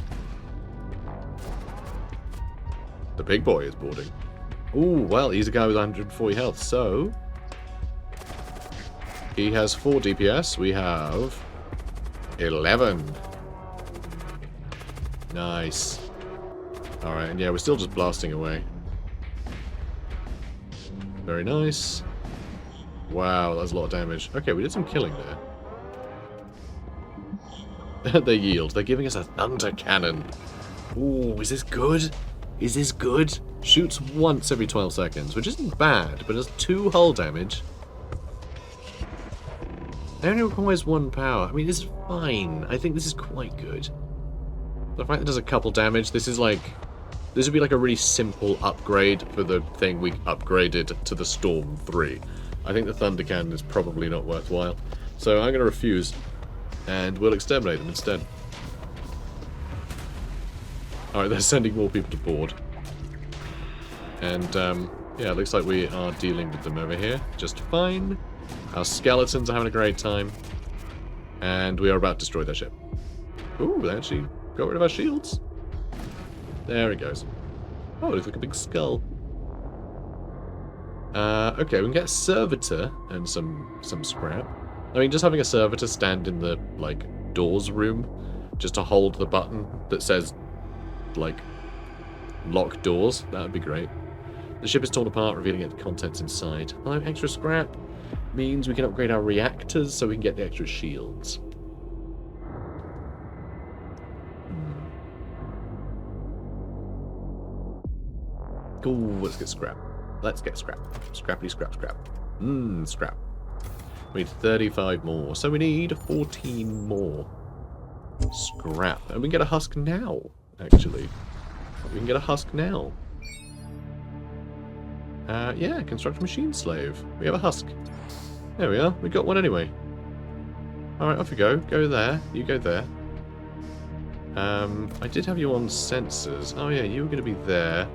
The big boy is boarding. Ooh, well, he's a guy with 140 health, so... He has 4 DPS, we have... 11. Nice. Alright, and yeah, we're still just blasting away. Very nice. Wow, that's a lot of damage. Okay, we did some killing there. They yield. They're giving us a thunder cannon. Ooh, is this good? Is this good? Shoots once every 12 seconds, which isn't bad, but has 2 hull damage. It only requires 1 power. I mean, this is fine. I think this is quite good. The fact that it does a couple damage, this is like... This would be like a really simple upgrade for the thing we upgraded to the Storm 3. I think the Thunder Cannon is probably not worthwhile. So I'm going to refuse, and we'll exterminate them instead. Alright, they're sending more people to board. And, yeah, it looks like we are dealing with them over here just fine. Our skeletons are having a great time. And we are about to destroy their ship. Ooh, they actually got rid of our shields. There it goes. Oh, it looks like a big skull. Okay, we can get a servitor and some scrap. I mean, just having a servitor stand in the, like, doors room, just to hold the button that says, like, lock doors, that would be great. The ship is torn apart, revealing its contents inside. Although extra scrap means we can upgrade our reactors so we can get the extra shields. Ooh, let's get scrap. Let's get scrap. Scrappity scrap scrap. Scrap. We need 35 more, so we need 14 more scrap. And we can get a husk now, actually. We can get a husk now. Yeah, construct machine slave. We have a husk. There we are. We got one anyway. Alright, off you go. Go there. You go there. I did have you on sensors. Oh yeah, you were going to be there.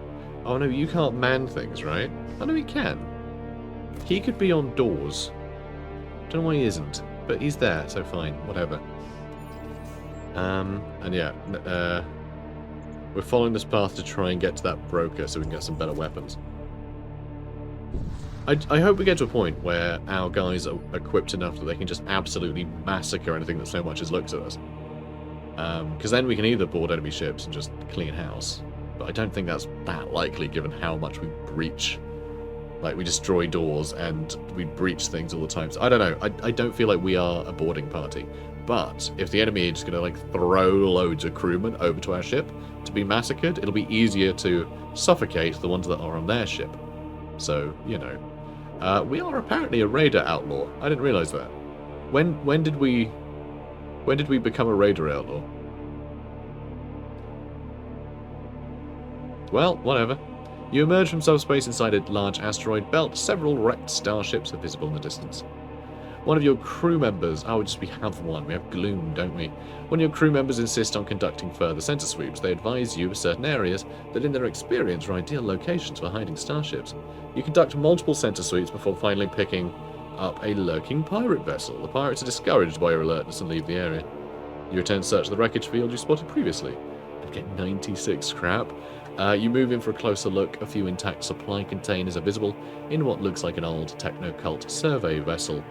Oh no, you can't man things, right? Oh no, he can. He could be on doors. Don't know why he isn't, but he's there, so fine, whatever. And yeah, we're following this path to try and get to that broker so we can get some better weapons. I hope we get to a point where our guys are equipped enough that they can just absolutely massacre anything that so much as looks at us. Because then we can either board enemy ships and just clean house. But I don't think that's that likely given how much we breach. Like, we destroy doors and we breach things all the time. So I don't know. I don't feel like we are a boarding party. But if the enemy is just going to, like, throw loads of crewmen over to our ship to be massacred, it'll be easier to suffocate the ones that are on their ship. So, you know. We are apparently a raider outlaw. I didn't realise that. When did we become a raider outlaw? Well, whatever. You emerge from subspace inside a large asteroid belt. Several wrecked starships are visible in the distance. One of your crew members... Oh, we have one. We have Gloom, don't we? One of your crew members insists on conducting further sensor sweeps. They advise you of certain areas that in their experience are ideal locations for hiding starships. You conduct multiple sensor sweeps before finally picking up a lurking pirate vessel. The pirates are discouraged by your alertness and leave the area. You return to search the wreckage field you spotted previously and get 96 scrap. You move in for a closer look. A few intact supply containers are visible in what looks like an old techno-cult survey vessel.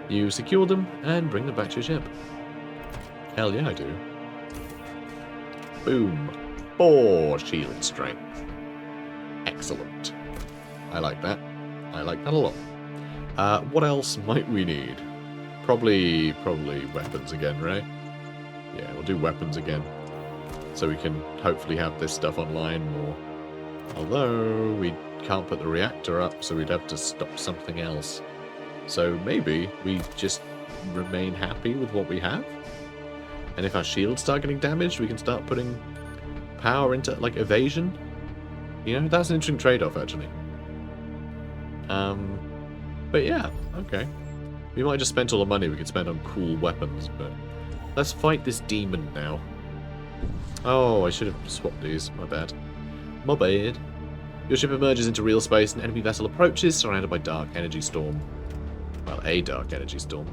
You secure them and bring them back to your ship. Hell yeah, I do. Boom. 4 shield strength. Excellent. I like that. I like that a lot. What else might we need? Probably weapons again, right? Yeah, we'll do weapons again. So we can hopefully have this stuff online more. Although, we can't put the reactor up, so we'd have to stop something else. So maybe we just remain happy with what we have. And if our shields start getting damaged, we can start putting power into, like, evasion. You know, that's an interesting trade-off, actually. But yeah, okay. We might have just spent all the money we could spend on cool weapons, but let's fight this demon now. Oh, I should have swapped these. My bad. My bad. Your ship emerges into real space. An enemy vessel approaches, surrounded by dark energy storm. Well, a dark energy storm.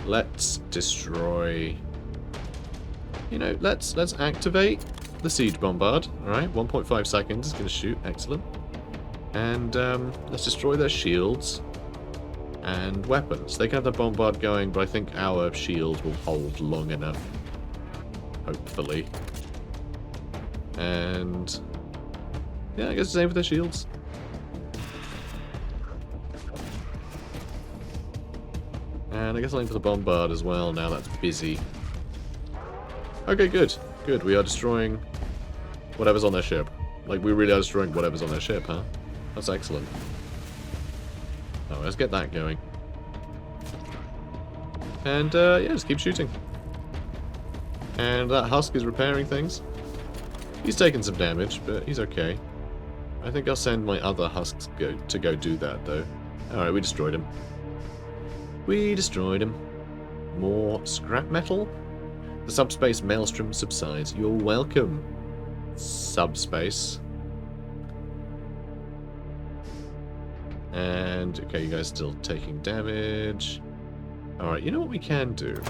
Let's destroy... You know, let's activate the siege bombard. Alright, 1.5 seconds. It's going to shoot. Excellent. And let's destroy their shields and weapons. They can have the bombard going, but I think our shields will hold long enough. Hopefully. And yeah, I guess the same for their shields. And I guess I'll aim for the bombard as well, now that's busy. Okay, good. Good, we are destroying whatever's on their ship. Like, we really are destroying whatever's on their ship, huh? That's excellent. Oh, let's get that going. And, yeah, just keep shooting. And that husk is repairing things. He's taken some damage, but he's okay. I think I'll send my other husks to go do that, though. Alright, we destroyed him. We destroyed him. More scrap metal? The subspace maelstrom subsides. You're welcome, subspace. And, okay, you guys still taking damage. Alright, you know what we can do?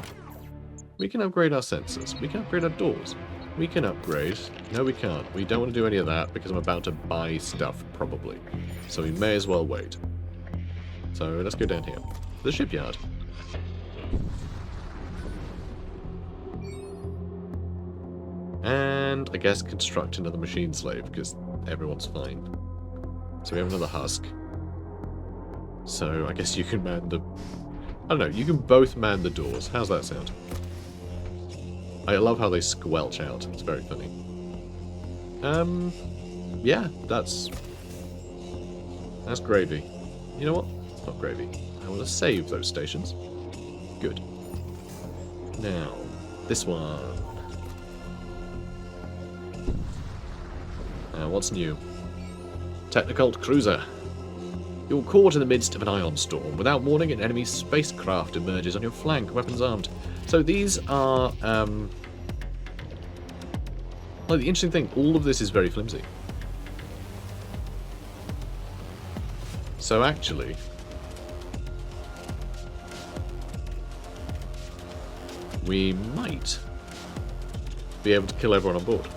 We can upgrade our sensors. We can upgrade our doors. We can upgrade... No, we can't. We don't want to do any of that because I'm about to buy stuff, probably. So we may as well wait. So let's go down here. The shipyard. And I guess construct another machine slave because everyone's fine. So we have another husk. So I guess you can man the... I don't know, you can both man the doors. How's that sound? I love how they squelch out. It's very funny. Yeah, that's gravy. You know what? It's not gravy. I want to save those stations. Good. Now, this one. Now, what's new? Technicult cruiser. You're caught in the midst of an ion storm. Without warning, an enemy spacecraft emerges on your flank, weapons armed. So these are, like, the interesting thing, all of this is very flimsy. So actually, we might be able to kill everyone on board.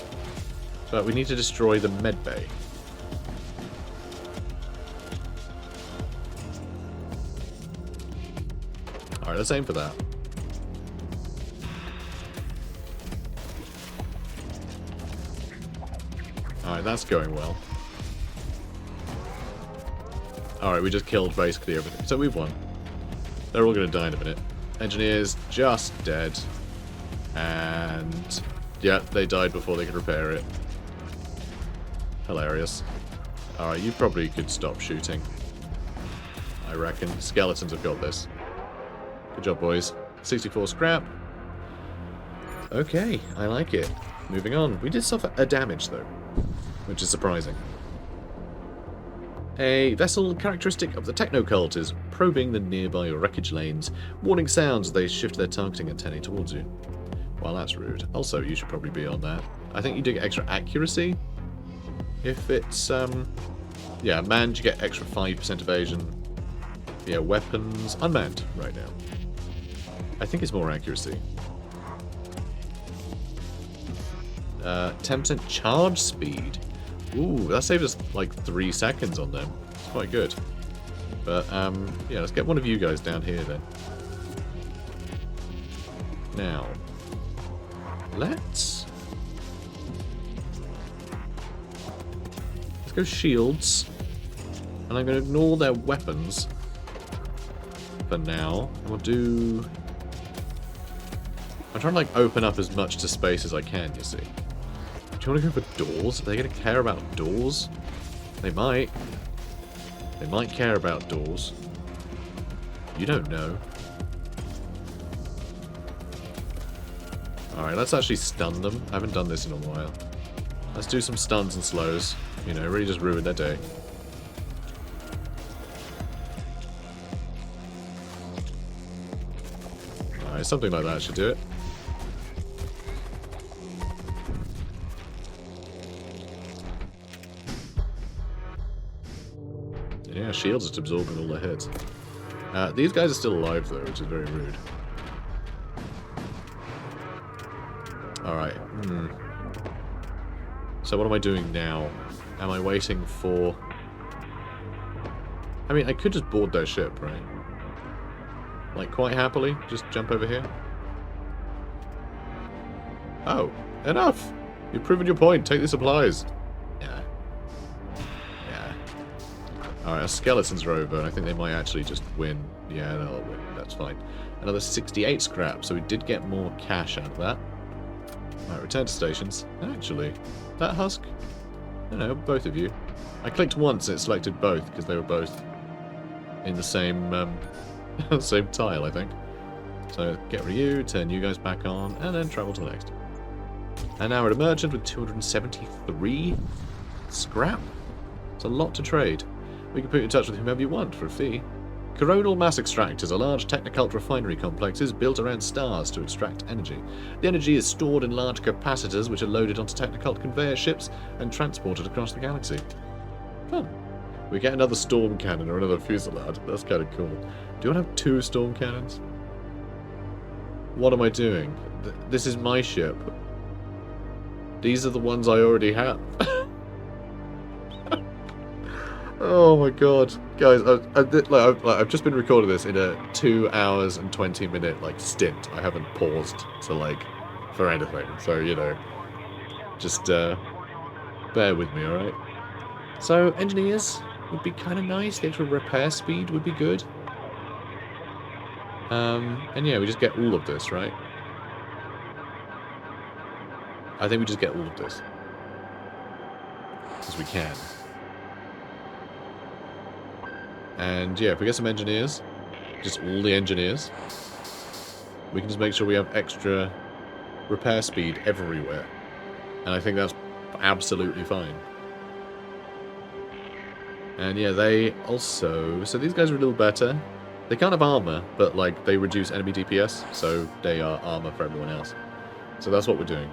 But we need to destroy the medbay. Alright, let's aim for that. Alright, that's going well. Alright, we just killed basically everything. So we've won. They're all going to die in a minute. Engineers just dead. And... yeah, they died before they could repair it. Hilarious. Alright, you probably could stop shooting. I reckon. Skeletons have got this. Good job, boys. 64 scrap. Okay, I like it. Moving on. We did suffer a damage, though, which is surprising. A vessel characteristic of the techno-cult is probing the nearby wreckage lanes. Warning sounds as they shift their targeting antennae towards you. Well, that's rude. Also, you should probably be on that. I think you do get extra accuracy. If it's, yeah, manned, you get extra 5% evasion. Yeah, weapons, unmanned right now. I think it's more accuracy. 10% charge speed. Ooh, that saved us like 3 seconds on them. It's quite good. But, yeah, let's get one of you guys down here then. Now, let's go shields. And I'm going to ignore their weapons for now. And we'll do... I'm trying to, like, open up as much to space as I can, you see. Do you want to go for doors? Are they going to care about doors? They might. They might care about doors. You don't know. Alright, let's actually stun them. I haven't done this in a while. Let's do some stuns and slows. You know, really just ruin their day. Alright, something like that should do it. Yeah, shields just absorbing all their hits. These guys are still alive though, which is very rude. Alright, So what am I doing now? Am I waiting for... I mean, I could just board their ship, right? Like, quite happily, just jump over here. Oh, enough! You've proven your point, take the supplies. Yeah. Yeah. Alright, our skeletons are over, and I think they might actually just win. Yeah, they'll win, that's fine. Another 68 scrap, so we did get more cash out of that. Alright, return to stations. Actually, that husk? No, both of you. I clicked once and it selected both, because they were both in the same, same tile, I think. So, get rid of you, turn you guys back on, and then travel to the next. And now we're at a merchant with 273 scrap. It's a lot to trade. We can put you in touch with whomever you want for a fee. Coronal mass extractors are large technicult refinery complexes built around stars to extract energy. The energy is stored in large capacitors which are loaded onto technicult conveyor ships and transported across the galaxy. Fun. We get another storm cannon or another fusillade. That's kind of cool. Do you want to have 2 storm cannons? What am I doing? This is my ship. These are the ones I already have. Oh my god. Guys, I've just been recording this in a 2 hours and 20 minute, stint. I haven't paused to, for anything. So, you know, just, bear with me, alright? So, engineers would be kind of nice. The extra repair speed would be good. And yeah, we just get all of this, right? I think we just get all of this. Because we can. And yeah, if we get some engineers, just all the engineers, we can just make sure we have extra repair speed everywhere. And I think that's absolutely fine. And yeah, they also... So these guys are a little better. They can't have armor, but they reduce enemy DPS, so they are armor for everyone else. So that's what we're doing.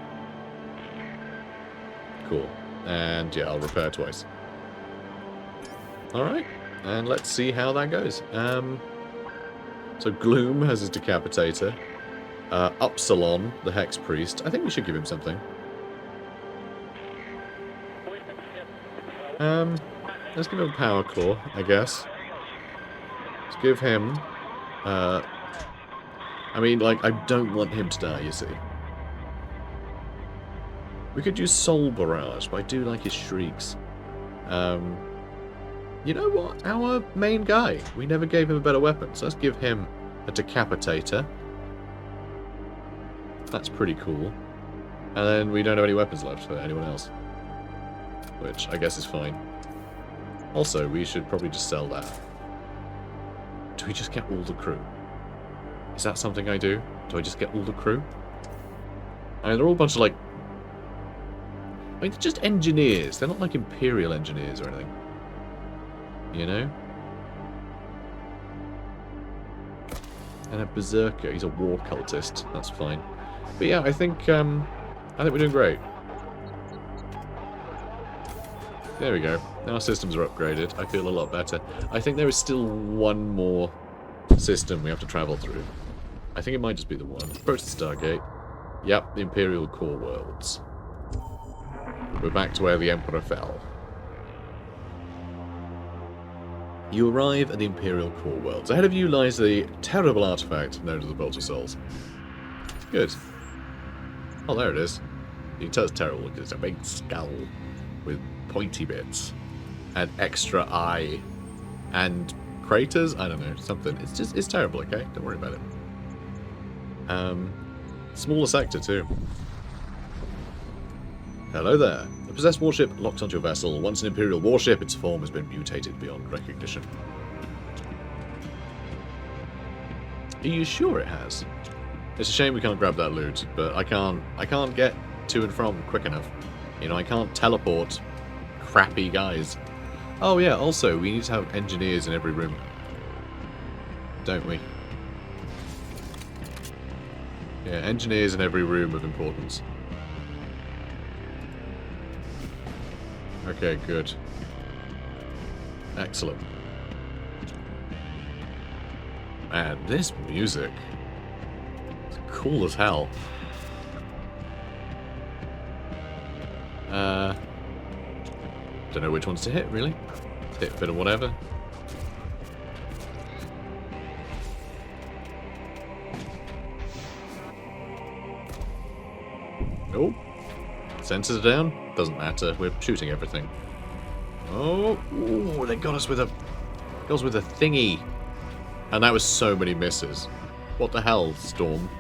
Cool. And yeah, I'll repair twice. Alright. And let's see how that goes. So Gloom has his decapitator. Upsilon, the Hex Priest. I think we should give him something. Let's give him a Power Claw, I guess. Let's give him... I mean, I don't want him to die, you see. We could use Soul Barrage, but I do like his shrieks. You know what? Our main guy. We never gave him a better weapon, so let's give him a Decapitator. That's pretty cool. And then we don't have any weapons left for anyone else. Which I guess is fine. Also, we should probably just sell that. Do we just get all the crew? Is that something I do? Do I just get all the crew? I mean, they're all a bunch of I mean, they're just engineers. They're not Imperial engineers or anything. You know? And a Berserker. He's a war cultist. That's fine. But yeah, I think we're doing great. There we go. Now our systems are upgraded. I feel a lot better. I think there is still one more system we have to travel through. I think it might just be the one. Approach the Stargate. Yep, the Imperial Core Worlds. We're back to where the Emperor fell. You arrive at the Imperial Core Worlds. Ahead of you lies the terrible artifact known as the Bolt of Souls. Good. Oh, there it is. You can tell it's terrible because it's a big skull with pointy bits and extra eye and craters. I don't know, something. It's terrible. Okay, don't worry about it. Smaller sector too. Hello there. A possessed warship locked onto your vessel. Once an Imperial warship, its form has been mutated beyond recognition. Are you sure it has? It's a shame we can't grab that loot, but I can't get to and from quick enough. You know, I can't teleport crappy guys. Oh yeah, also, we need to have engineers in every room. Don't we? Yeah, engineers in every room of importance. Okay, good. Excellent. Man, this music is cool as hell. Don't know which ones to hit, really. Hit a bit of whatever. Oh. Sensors are down. Doesn't matter. We're shooting everything. Oh. Ooh, they got us with a thingy. And that was so many misses. What the hell, Storm?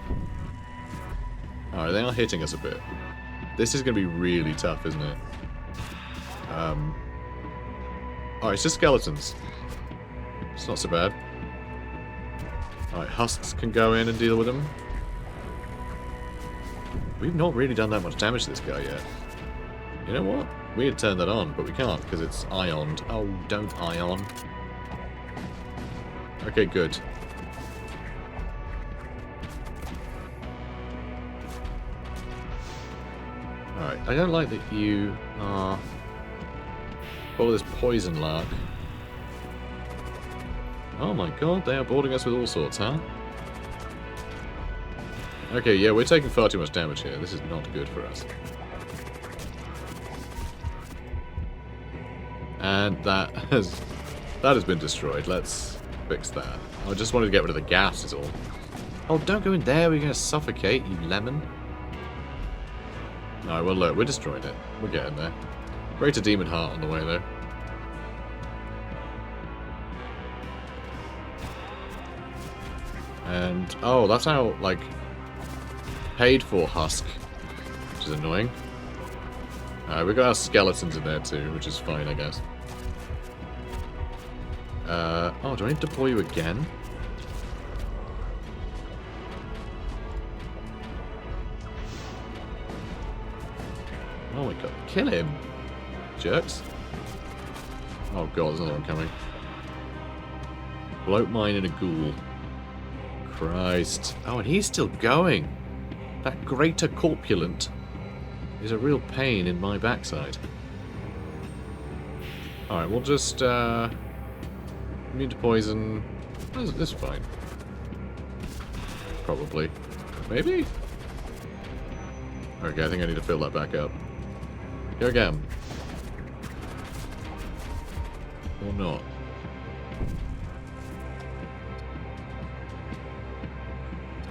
Alright, they are hitting us a bit. This is going to be really tough, isn't it? Alright, it's just skeletons. It's not so bad. Alright, husks can go in and deal with them. We've not really done that much damage to this guy yet. You know what? We had turned that on, but we can't because it's ioned. Oh, don't ion. Okay, good. Alright, I don't like that you are... Oh, this poison lark. Oh my god, they are boarding us with all sorts, huh? Okay, yeah, we're taking far too much damage here. This is not good for us. And that has been destroyed. Let's fix that. I just wanted to get rid of the gas is all. Oh, don't go in there. We're going to suffocate, you lemon. Alright, well look, we're destroying it. We're getting there. Greater Demon Heart on the way, though. And, oh, that's how, like, paid for husk, which is annoying. We've got our skeletons in there too, which is fine, I guess. Oh, do I need to deploy you again? Oh my god, kill him! Jerks. Oh god, there's another one coming. Bloat mine and a ghoul. Christ. Oh, and he's still going! That greater corpulent is a real pain in my backside. Alright, we'll just, immune to poison. This is fine. Probably. Maybe? Okay, I think I need to fill that back up. Go again. Or not.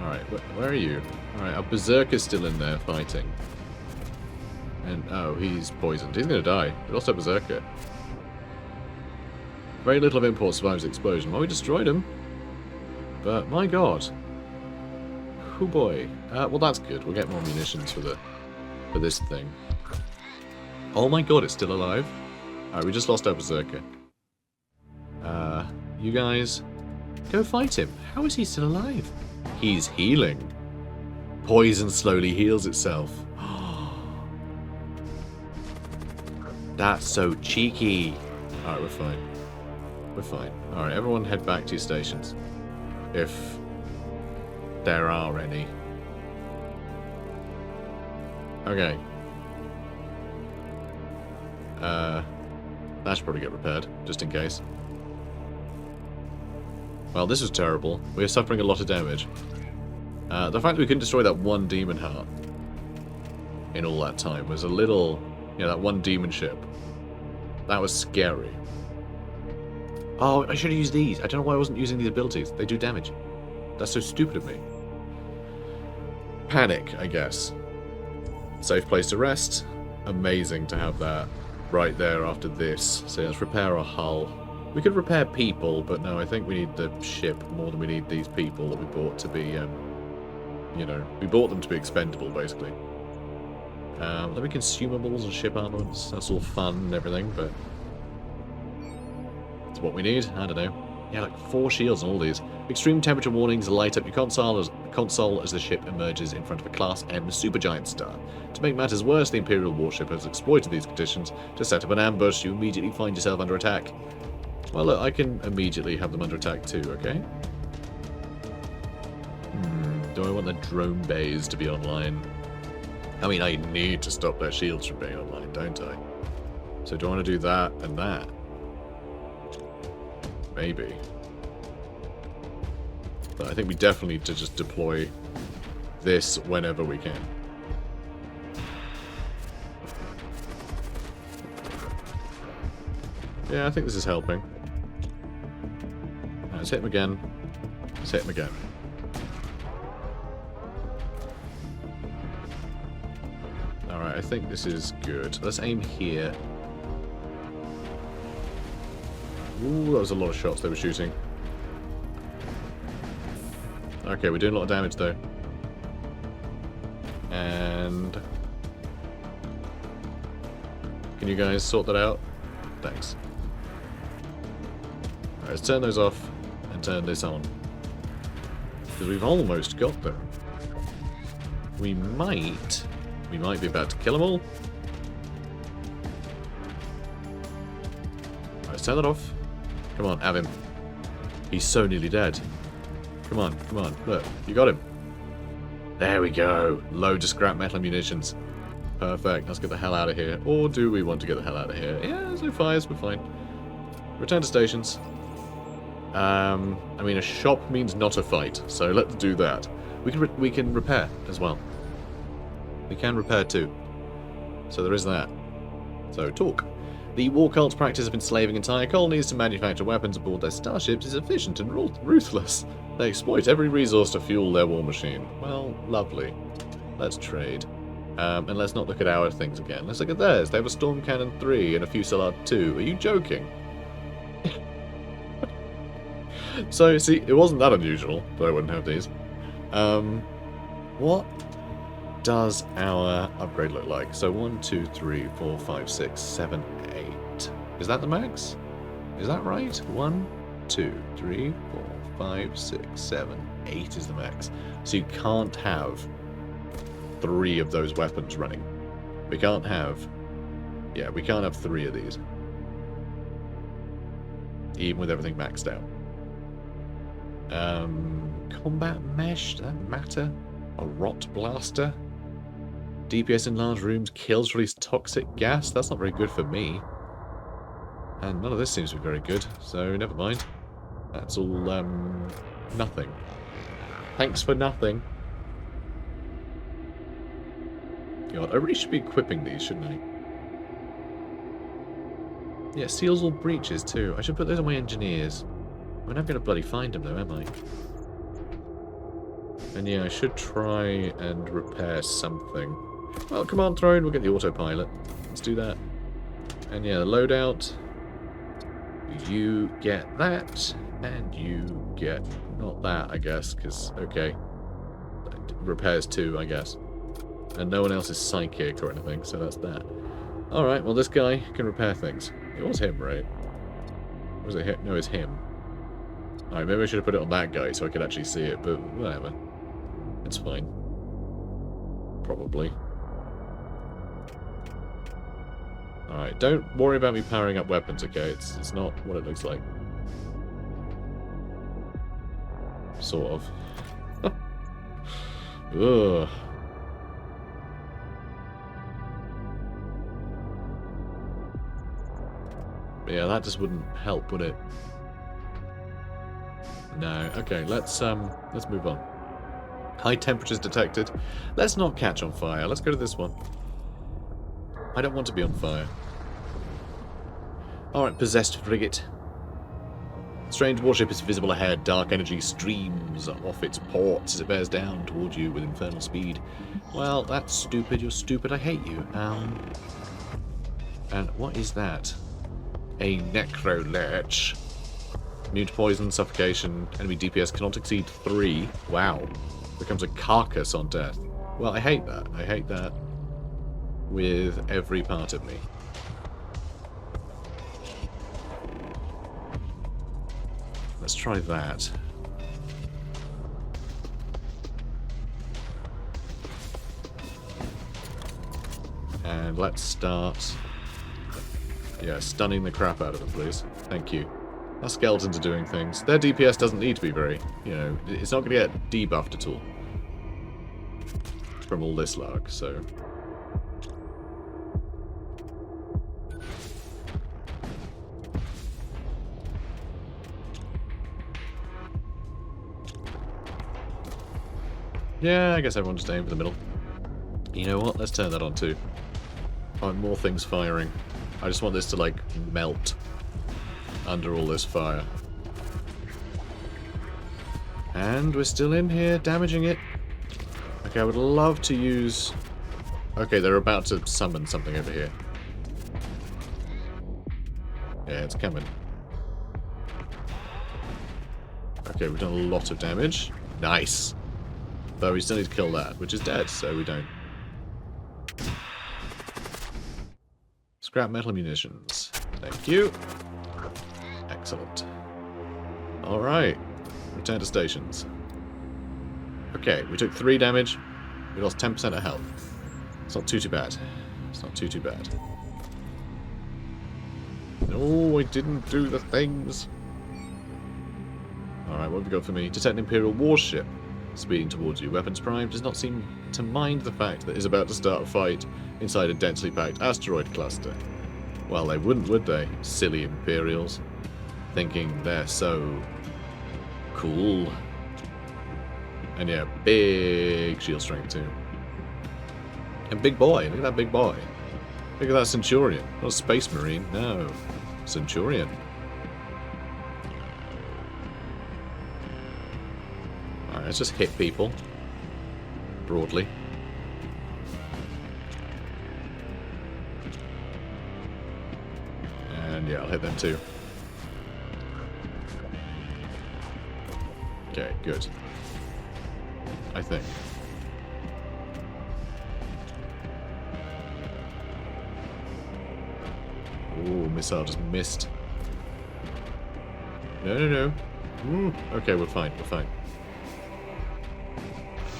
Alright, where are you? Alright, our Berserker's still in there fighting. And, oh, he's poisoned. He's gonna die. We lost our Berserker. Very little of import survives the explosion. Well, we destroyed him. But, my god. Oh boy. Well, that's good. We'll get more munitions for this thing. Oh my god, it's still alive. Alright, we just lost our Berserker. You guys, go fight him. How is he still alive? He's healing. Poison slowly heals itself. That's so cheeky. Alright, we're fine. We're fine. Alright, everyone head back to your stations. If there are any. Okay. That should probably get repaired, just in case. Well, this was terrible. We are suffering a lot of damage. The fact that we couldn't destroy that one demon heart in all that time was a little... You know, that one demon ship. That was scary. Oh, I should have used these. I don't know why I wasn't using these abilities. They do damage. That's so stupid of me. Panic, I guess. Safe place to rest. Amazing to have that right there after this. So let's repair our hull. We could repair people, but no, I think we need the ship more than we need these people that we bought to be, you know, we bought them to be expendable, basically. There'll be consumables and ship armaments. That's all fun and everything, but it's what we need. I don't know. Yeah, like 4 shields and all these. Extreme temperature warnings light up your console as the ship emerges in front of a Class M supergiant star. To make matters worse, the Imperial warship has exploited these conditions to set up an ambush. You immediately find yourself under attack. Well, look, I can immediately have them under attack too, okay? Do I want the drone bays to be online? I mean, I need to stop their shields from being online, don't I? So do I want to do that and that? Maybe. But I think we definitely need to just deploy this whenever we can. Yeah, I think this is helping. Let's hit him again. Let's hit him again. Alright, I think this is good. Let's aim here. Ooh, that was a lot of shots they were shooting. Okay, we're doing a lot of damage though. And... can you guys sort that out? Thanks. Alright, let's turn those off and turn this on. Because we've almost got them. We might be about to kill them all. Alright, let's turn that off. Come on, have him. He's so nearly dead. Come on, come on. Look, you got him. There we go. Loads of scrap metal and munitions. Perfect. Let's get the hell out of here. Or do we want to get the hell out of here? Yeah, there's no fires. We're fine. Return to stations. I mean, a shop means not a fight, so let's do that. We can repair as well. We can repair too. So there is that. So, talk. The war cult's practice of enslaving entire colonies to manufacture weapons aboard their starships is efficient and ruthless. They exploit every resource to fuel their war machine. Well, lovely. Let's trade. And let's not look at our things again. Let's look at theirs. They have a Storm Cannon 3 and a Fusillade 2. Are you joking? So, see, it wasn't that unusual that I wouldn't have these. What does our upgrade look like? So 1, 2, 3, 4, 5, 6, 7, 8. Is that the max? Is that right? 1, 2, 3, 4, 5, 6, 7, 8 is the max. So you can't have 3 of those weapons running. We can't have... yeah, we can't have 3 of these. Even with everything maxed out. Combat mesh, does that matter? A rot blaster? DPS in large rooms, kills release toxic gas? That's not very good for me. And none of this seems to be very good, so never mind. That's all, nothing. Thanks for nothing. God, I really should be equipping these, shouldn't I? Yeah, seals all breaches too. I should put those on my engineers. I'm not going to bloody find them though, am I? And yeah, I should try and repair something. Well, command throne, we'll get the autopilot. Let's do that. And yeah, the loadout. You get that, and you get not that, I guess, because, okay. Repairs too, I guess. And no one else is psychic or anything, so that's that. Alright, well this guy can repair things. It was him, right? Was it him? No, it's him. Alright, maybe I should have put it on that guy so I could actually see it, but whatever. It's fine. Probably. Alright, don't worry about me powering up weapons, okay? It's not what it looks like. Sort of. Ugh. Yeah, that just wouldn't help, would it? No. Okay, let's move on. High temperatures detected. Let's not catch on fire. Let's go to this one. I don't want to be on fire. Alright, possessed frigate. Strange warship is visible ahead. Dark energy streams off its ports as it bears down towards you with infernal speed. Well, that's stupid. You're stupid. I hate you. And what is that? A necro-lurch. Immune to poison, suffocation. Enemy DPS cannot exceed 3. Wow. Becomes a carcass on death. Well, I hate that. I hate that with every part of me. Let's try that. And let's start... Yeah, stunning the crap out of them, please. Thank you. Our skeletons are doing things. Their DPS doesn't need to be very... You know, it's not going to get debuffed at all. From all this lag, so... Yeah, I guess everyone's just aiming for the middle. You know what? Let's turn that on too. I want more things firing. I just want this to, like, melt under all this fire. And we're still in here, damaging it. Okay, I would love to use... Okay, they're about to summon something over here. Yeah, it's coming. Okay, we've done a lot of damage. Nice! Though we still need to kill that, which is dead, so we don't. Scrap metal munitions. Thank you. Excellent. Alright. Return to stations. Okay, we took 3 damage. We lost 10% of health. It's not too bad. It's not too bad. No, I didn't do the things. Alright, what have you got for me? Detect an Imperial warship. Speeding towards you. Weapons Prime does not seem to mind the fact that it's about to start a fight inside a densely packed asteroid cluster. Well, they wouldn't, would they? Silly Imperials. Thinking they're so... cool. And yeah, big shield strength too. And big boy. Look at that big boy. Look at that Centurion. Not a Space Marine. No. Centurion. Alright, let's just hit people. Broadly. And yeah, I'll hit them too. Okay, good. I think. Ooh, missile just missed. No. Okay, we're fine, we're fine.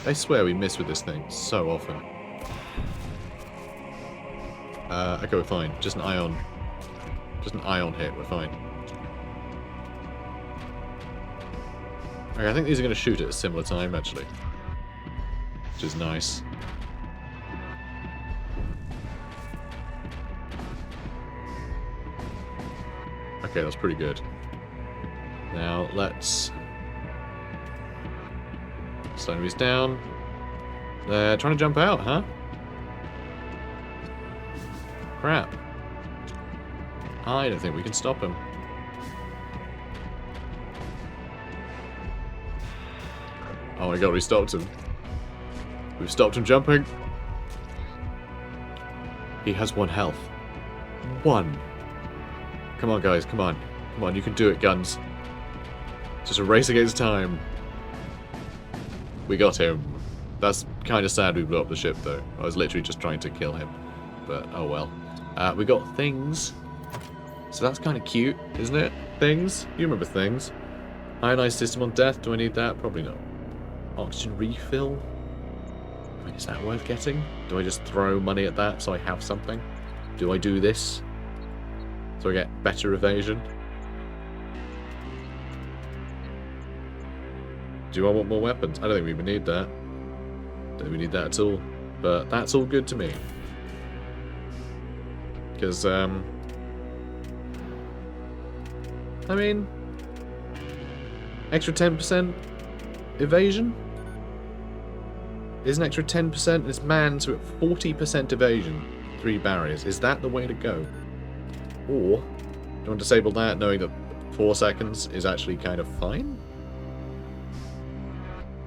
I swear we miss with this thing so often. Okay, we're fine. Just an ion. Just an ion hit, we're fine. Okay, I think these are going to shoot at a similar time, actually. Which is nice. Okay, that's pretty good. Now, let's... slow enemies down. They're trying to jump out, huh? Crap. I don't think we can stop him. Oh my god, we stopped him. We've stopped him jumping. He has 1 health. 1. Come on, guys, come on. Come on, you can do it, guns. It's just a race against time. We got him. That's kind of sad we blew up the ship, though. I was literally just trying to kill him. But, oh well. We got things. So that's kind of cute, isn't it? Things? You remember things. Ionized system on death. Do I need that? Probably not. Oxygen refill? I mean, is that worth getting? Do I just throw money at that so I have something? Do I do this? So I get better evasion? Do I want more weapons? I don't think we even need that. Don't think we need that at all. But that's all good to me. Because, I mean, extra 10% evasion? Is an extra 10% this man, so at 40% evasion, 3 barriers. Is that the way to go? Or, do you want to disable that knowing that 4 seconds is actually kind of fine?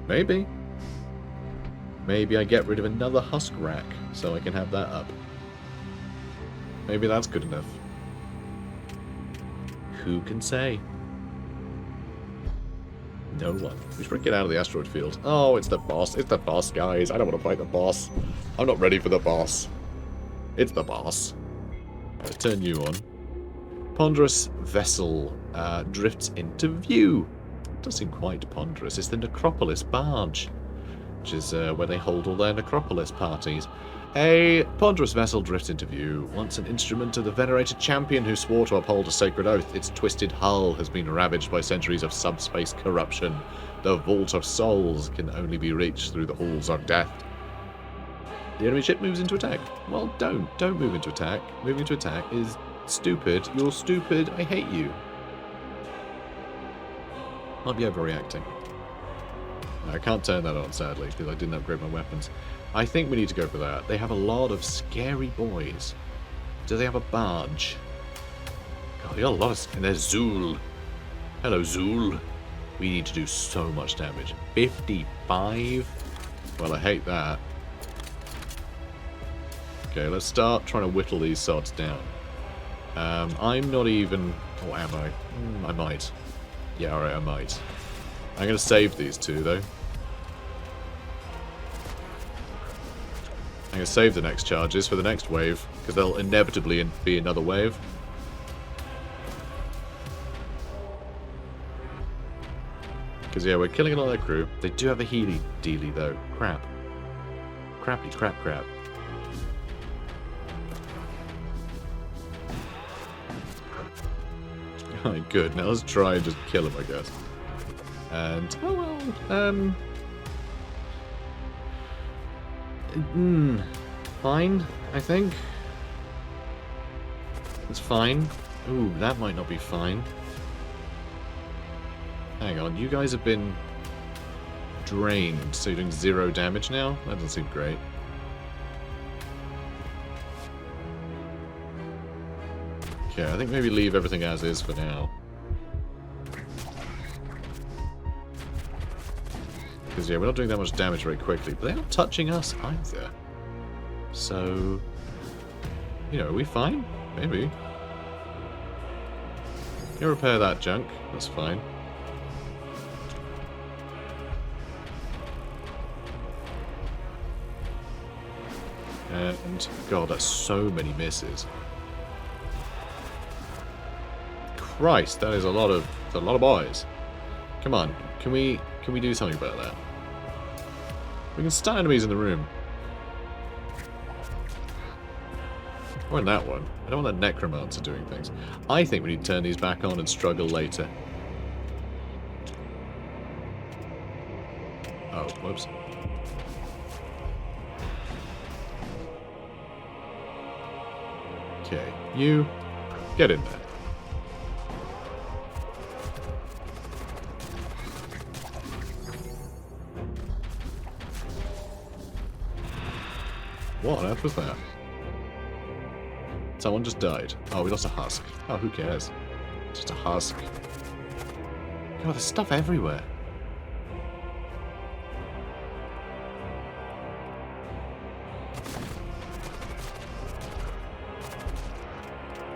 Maybe. Maybe I get rid of another husk rack so I can have that up. Maybe that's good enough. Who can say? No one. We should get out of the asteroid field. Oh, it's the boss. It's the boss, guys. I don't want to fight the boss. I'm not ready for the boss. It's the boss. Let's turn you on. Ponderous vessel drifts into view. It doesn't seem quite ponderous. It's the Necropolis barge. which is where they hold all their necropolis parties. A ponderous vessel drifts into view, once an instrument of the venerated champion who swore to uphold a sacred oath. Its twisted hull has been ravaged by centuries of subspace corruption. The vault of souls can only be reached through the halls of death. The enemy ship moves into attack. Well, don't move into attack. Moving to attack is stupid. You're stupid. I hate you. Might be overreacting. I can't turn that on, sadly, because I didn't upgrade my weapons. I think we need to go for that. They have a lot of scary boys. Do they have a barge? God, they got a lot of... And there's Zool. Hello, Zool. We need to do so much damage. 55? Well, I hate that. Okay, let's start trying to whittle these sods down. I'm not even... Oh, am I? I might. Yeah, alright, I might. I'm going to save these two, though. I'm going to save the next charges for the next wave, because there'll inevitably be another wave. Because, yeah, we're killing a lot of their crew. They do have a healy-dealy, though. Crap. Crappy crap crap. Alright, good. Now let's try and just kill him, I guess. And, oh well, fine, I think. It's fine. Ooh, that might not be fine. Hang on, you guys have been drained, so you're doing 0 damage now? That doesn't seem great. Okay, I think maybe leave everything as is for now. Because, yeah, we're not doing that much damage very quickly, but they're not touching us either. So, you know, are we fine? Maybe. Can you repair that junk? That's fine. And, God, that's so many misses. Christ, that is a lot of boys. Come on, can we do something about that? We can stun enemies in the room. Or in that one. I don't want that necromancer doing things. I think we need to turn these back on and struggle later. Oh, whoops. Okay, you get in there. What on earth was that? Someone just died. Oh, we lost a husk. Oh, who cares? Just a husk. God, there's stuff everywhere.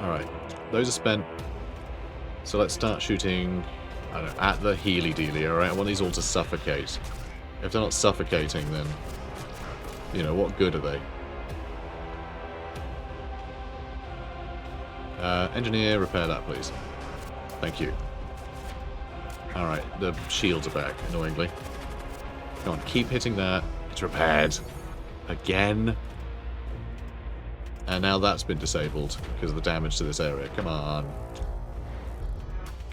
Alright, those are spent. So let's start shooting, I don't know, at the healy-dealy, alright? I want these all to suffocate. If they're not suffocating, then, you know, what good are they? Engineer, repair that, please. Thank you. Alright, the shields are back, annoyingly. Come on, keep hitting that. It's repaired. Again. And now that's been disabled because of the damage to this area. Come on.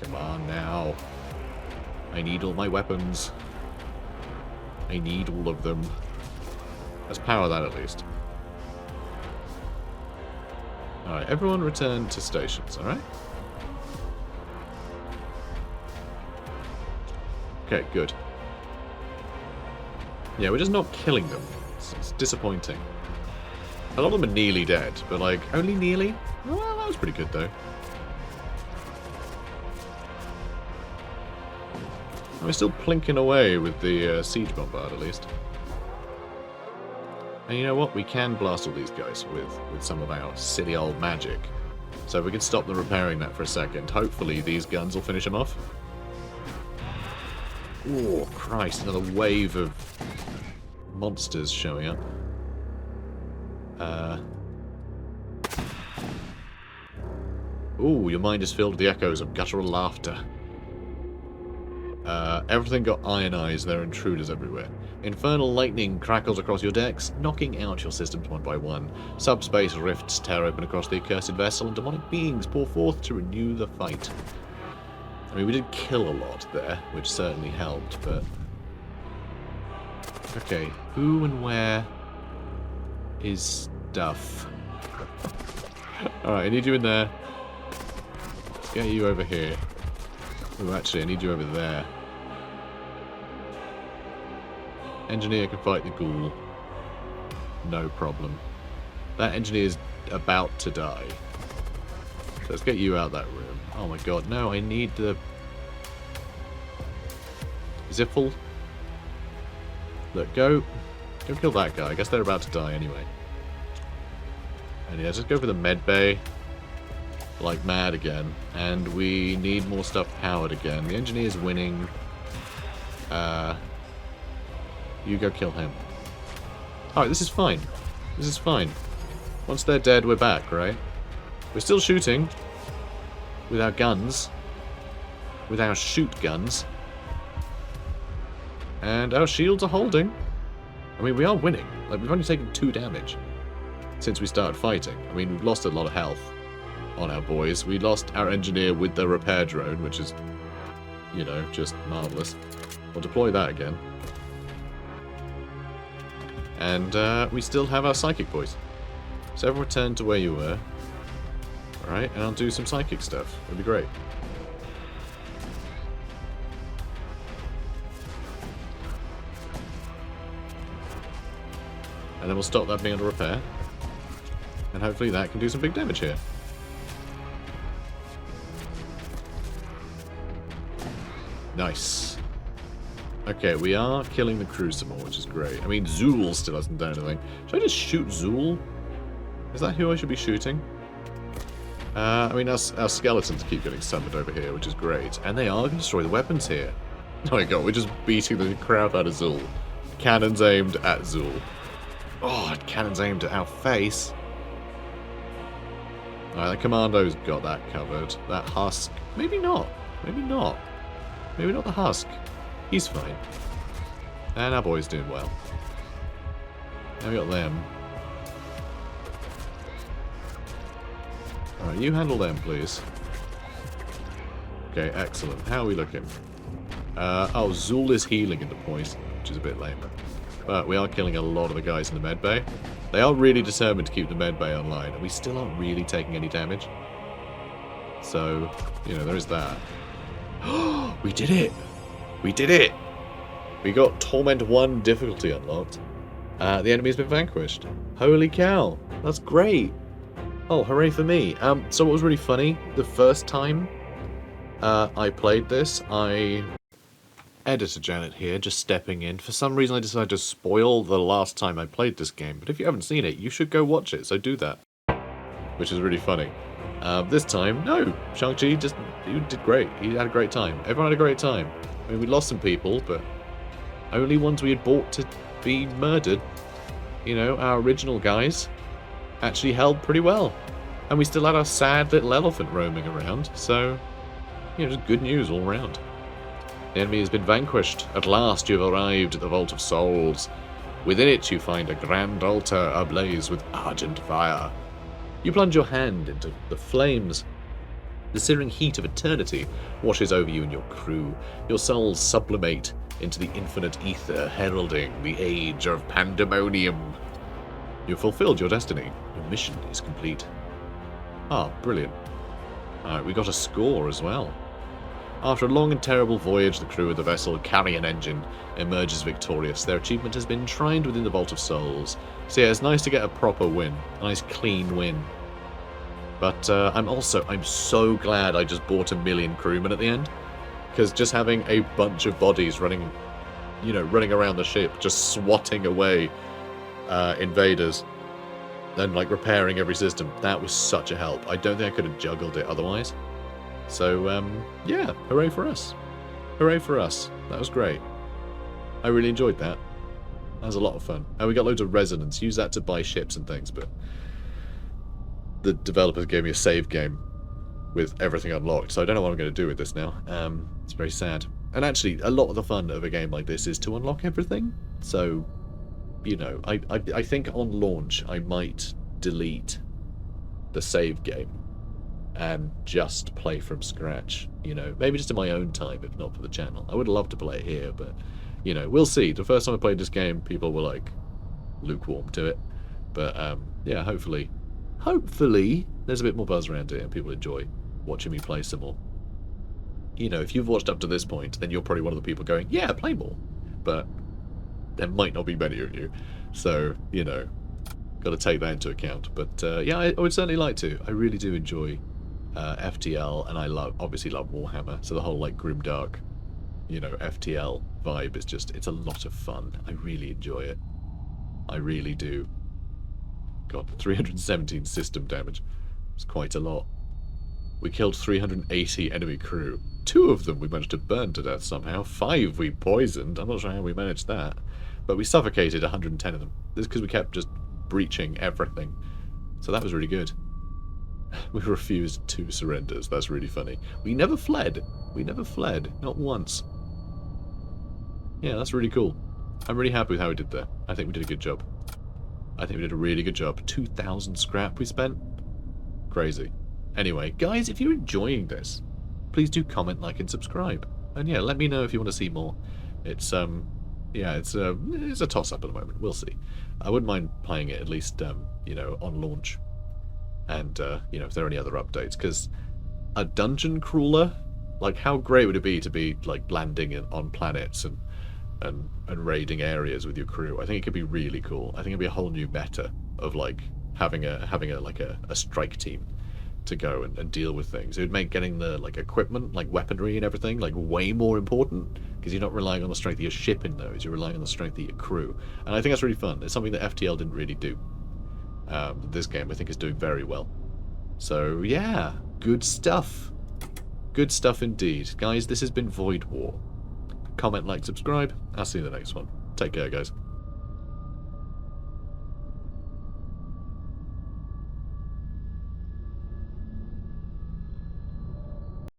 Come on now. I need all my weapons. I need all of them. Let's power that at least. Alright, everyone return to stations, alright? Okay, good. Yeah, we're just not killing them. It's disappointing. A lot of them are nearly dead, but like, only nearly? Well, that was pretty good though. And we're still plinking away with the siege bombard at least. And you know what? We can blast all these guys with some of our silly old magic. So if we can stop them repairing that for a second, hopefully these guns will finish them off. Oh, Christ, another wave of monsters showing up. Ooh, your mind is filled with the echoes of guttural laughter. Everything got iron eyes. There are intruders everywhere. Infernal lightning crackles across your decks, knocking out your systems one by one. Subspace rifts tear open across the accursed vessel, and demonic beings pour forth to renew the fight. I mean, we did kill a lot there, which certainly helped, but... Okay, who and where is stuff? Alright, I need you in there. Let's get you over here. Oh, actually, I need you over there. Engineer can fight the ghoul. No problem. That engineer is about to die. So let's get you out that room. Oh my god, no, I need the... Is it full? Look, go kill that guy. I guess they're about to die anyway. And yeah, just go for the med bay. Like mad again. And we need more stuff powered again. The engineer's winning. You go kill him. Alright, this is fine. This is fine. Once they're dead, we're back, right? We're still shooting. With our guns. With our shoot guns. And our shields are holding. I mean, we are winning. Like, we've only taken 2 damage since we started fighting. I mean, we've lost a lot of health on our boys. We lost our engineer with the repair drone, which is, you know, just marvellous. We'll deploy that again. And we still have our psychic boys. So everyone return to where you were. Alright, and I'll do some psychic stuff. It'll be great. And then we'll stop that being under repair. And hopefully that can do some big damage here. Nice. Okay, we are killing the crew some more, which is great. I mean, Zool still hasn't done anything. Should I just shoot Zool? Is that who I should be shooting? I mean, our skeletons keep getting summoned over here, which is great. And they are going to destroy the weapons here. Oh my god, we're just beating the crap out of Zool. Cannons aimed at Zool. Oh, cannons aimed at our face. Alright, the commando's got that covered. That husk. Maybe not. Maybe not. Maybe not the husk. He's fine. And our boy's doing well. Now we got them. Alright, you handle them, please. Okay, excellent. How are we looking? Oh, Zool is healing into poison, which is a bit lame. But we are killing a lot of the guys in the medbay. They are really determined to keep the medbay online, and we still aren't really taking any damage. So, you know, there is that. We did it! We did it! We got Torment 1 difficulty unlocked. The enemy's been vanquished. Holy cow! That's great! Oh, hooray for me. So what was really funny, the first time I played this, Editor Janet here, just stepping in. For some reason I decided to spoil the last time I played this game, but if you haven't seen it, you should go watch it, so do that. Which is really funny. This time, no, Shang-Chi he did great. He had a great time. Everyone had a great time. I mean, we lost some people, but only ones we had bought to be murdered. You know, our original guys actually held pretty well. And we still had our sad little elephant roaming around, so, you know, just good news all around. The enemy has been vanquished. At last you have arrived at the Vault of Souls. Within it you find a grand altar ablaze with argent fire. You plunge your hand into the flames. The searing heat of eternity washes over you and your crew. Your souls sublimate into the infinite ether, heralding the age of pandemonium. You've fulfilled your destiny. Your mission is complete. Ah, brilliant. Alright, we got a score as well. After a long and terrible voyage, the crew of the vessel Carrion Engine emerges victorious. Their achievement has been enshrined within the Vault of Souls. So yeah, it's nice to get a proper win. A nice clean win. But I'm so glad I just bought 1 million crewmen at the end. Because just having a bunch of bodies running around the ship, just swatting away invaders, and like repairing every system, that was such a help. I don't think I could have juggled it otherwise. So, yeah, hooray for us. Hooray for us. That was great. I really enjoyed that. That was a lot of fun. And we got loads of resonance. Use that to buy ships and things, but the developers gave me a save game with everything unlocked, so I don't know what I'm going to do with this now. It's very sad. And actually, a lot of the fun of a game like this is to unlock everything. So, you know, I think on launch I might delete the save game and just play from scratch. You know, maybe just in my own time, if not for the channel. I would love to play it here, but, you know, we'll see. The first time I played this game, people were, like, lukewarm to it. But, yeah, hopefully there's a bit more buzz around it and people enjoy watching me play some more. You know, if you've watched up to this point, then you're probably one of the people going, yeah, play more. But there might not be many of you. So, you know, got to take that into account. But, yeah, I would certainly like to. I really do enjoy FTL, and I obviously love Warhammer. So the whole, like, grimdark, you know, FTL vibe is just, it's a lot of fun. I really enjoy it. I really do. God, 317 system damage. It's quite a lot. We killed 380 enemy crew. 2 of them we managed to burn to death somehow. 5 we poisoned. I'm not sure how we managed that. But we suffocated 110 of them. This is because we kept just breaching everything. So that was really good. We refused 2 surrenders. That's really funny. We never fled. We never fled. Not once. Yeah, that's really cool. I'm really happy with how we did there. I think we did a good job. I think we did a really good job. 2,000 scrap we spent. Crazy. Anyway, guys, if you're enjoying this, please do comment, like, and subscribe. And yeah, let me know if you want to see more. It's yeah, it's a toss-up at the moment. We'll see. I wouldn't mind playing it at least, you know, on launch. And you know, if there are any other updates, because a dungeon crawler, like, how great would it be to be like landing on planets and raiding areas with your crew? I think it could be really cool. I think it'd be a whole new meta of like having a strike team to go and deal with things. It would make getting the like equipment, like weaponry and everything, like way more important, because you're not relying on the strength of your ship in those, you're relying on the strength of your crew. And I think that's really fun. It's something that FTL didn't really do. This game I think is doing very well. So yeah, good stuff. Good stuff indeed. Guys, this has been Void War. Comment, like, subscribe. I'll see you in the next one. Take care, guys.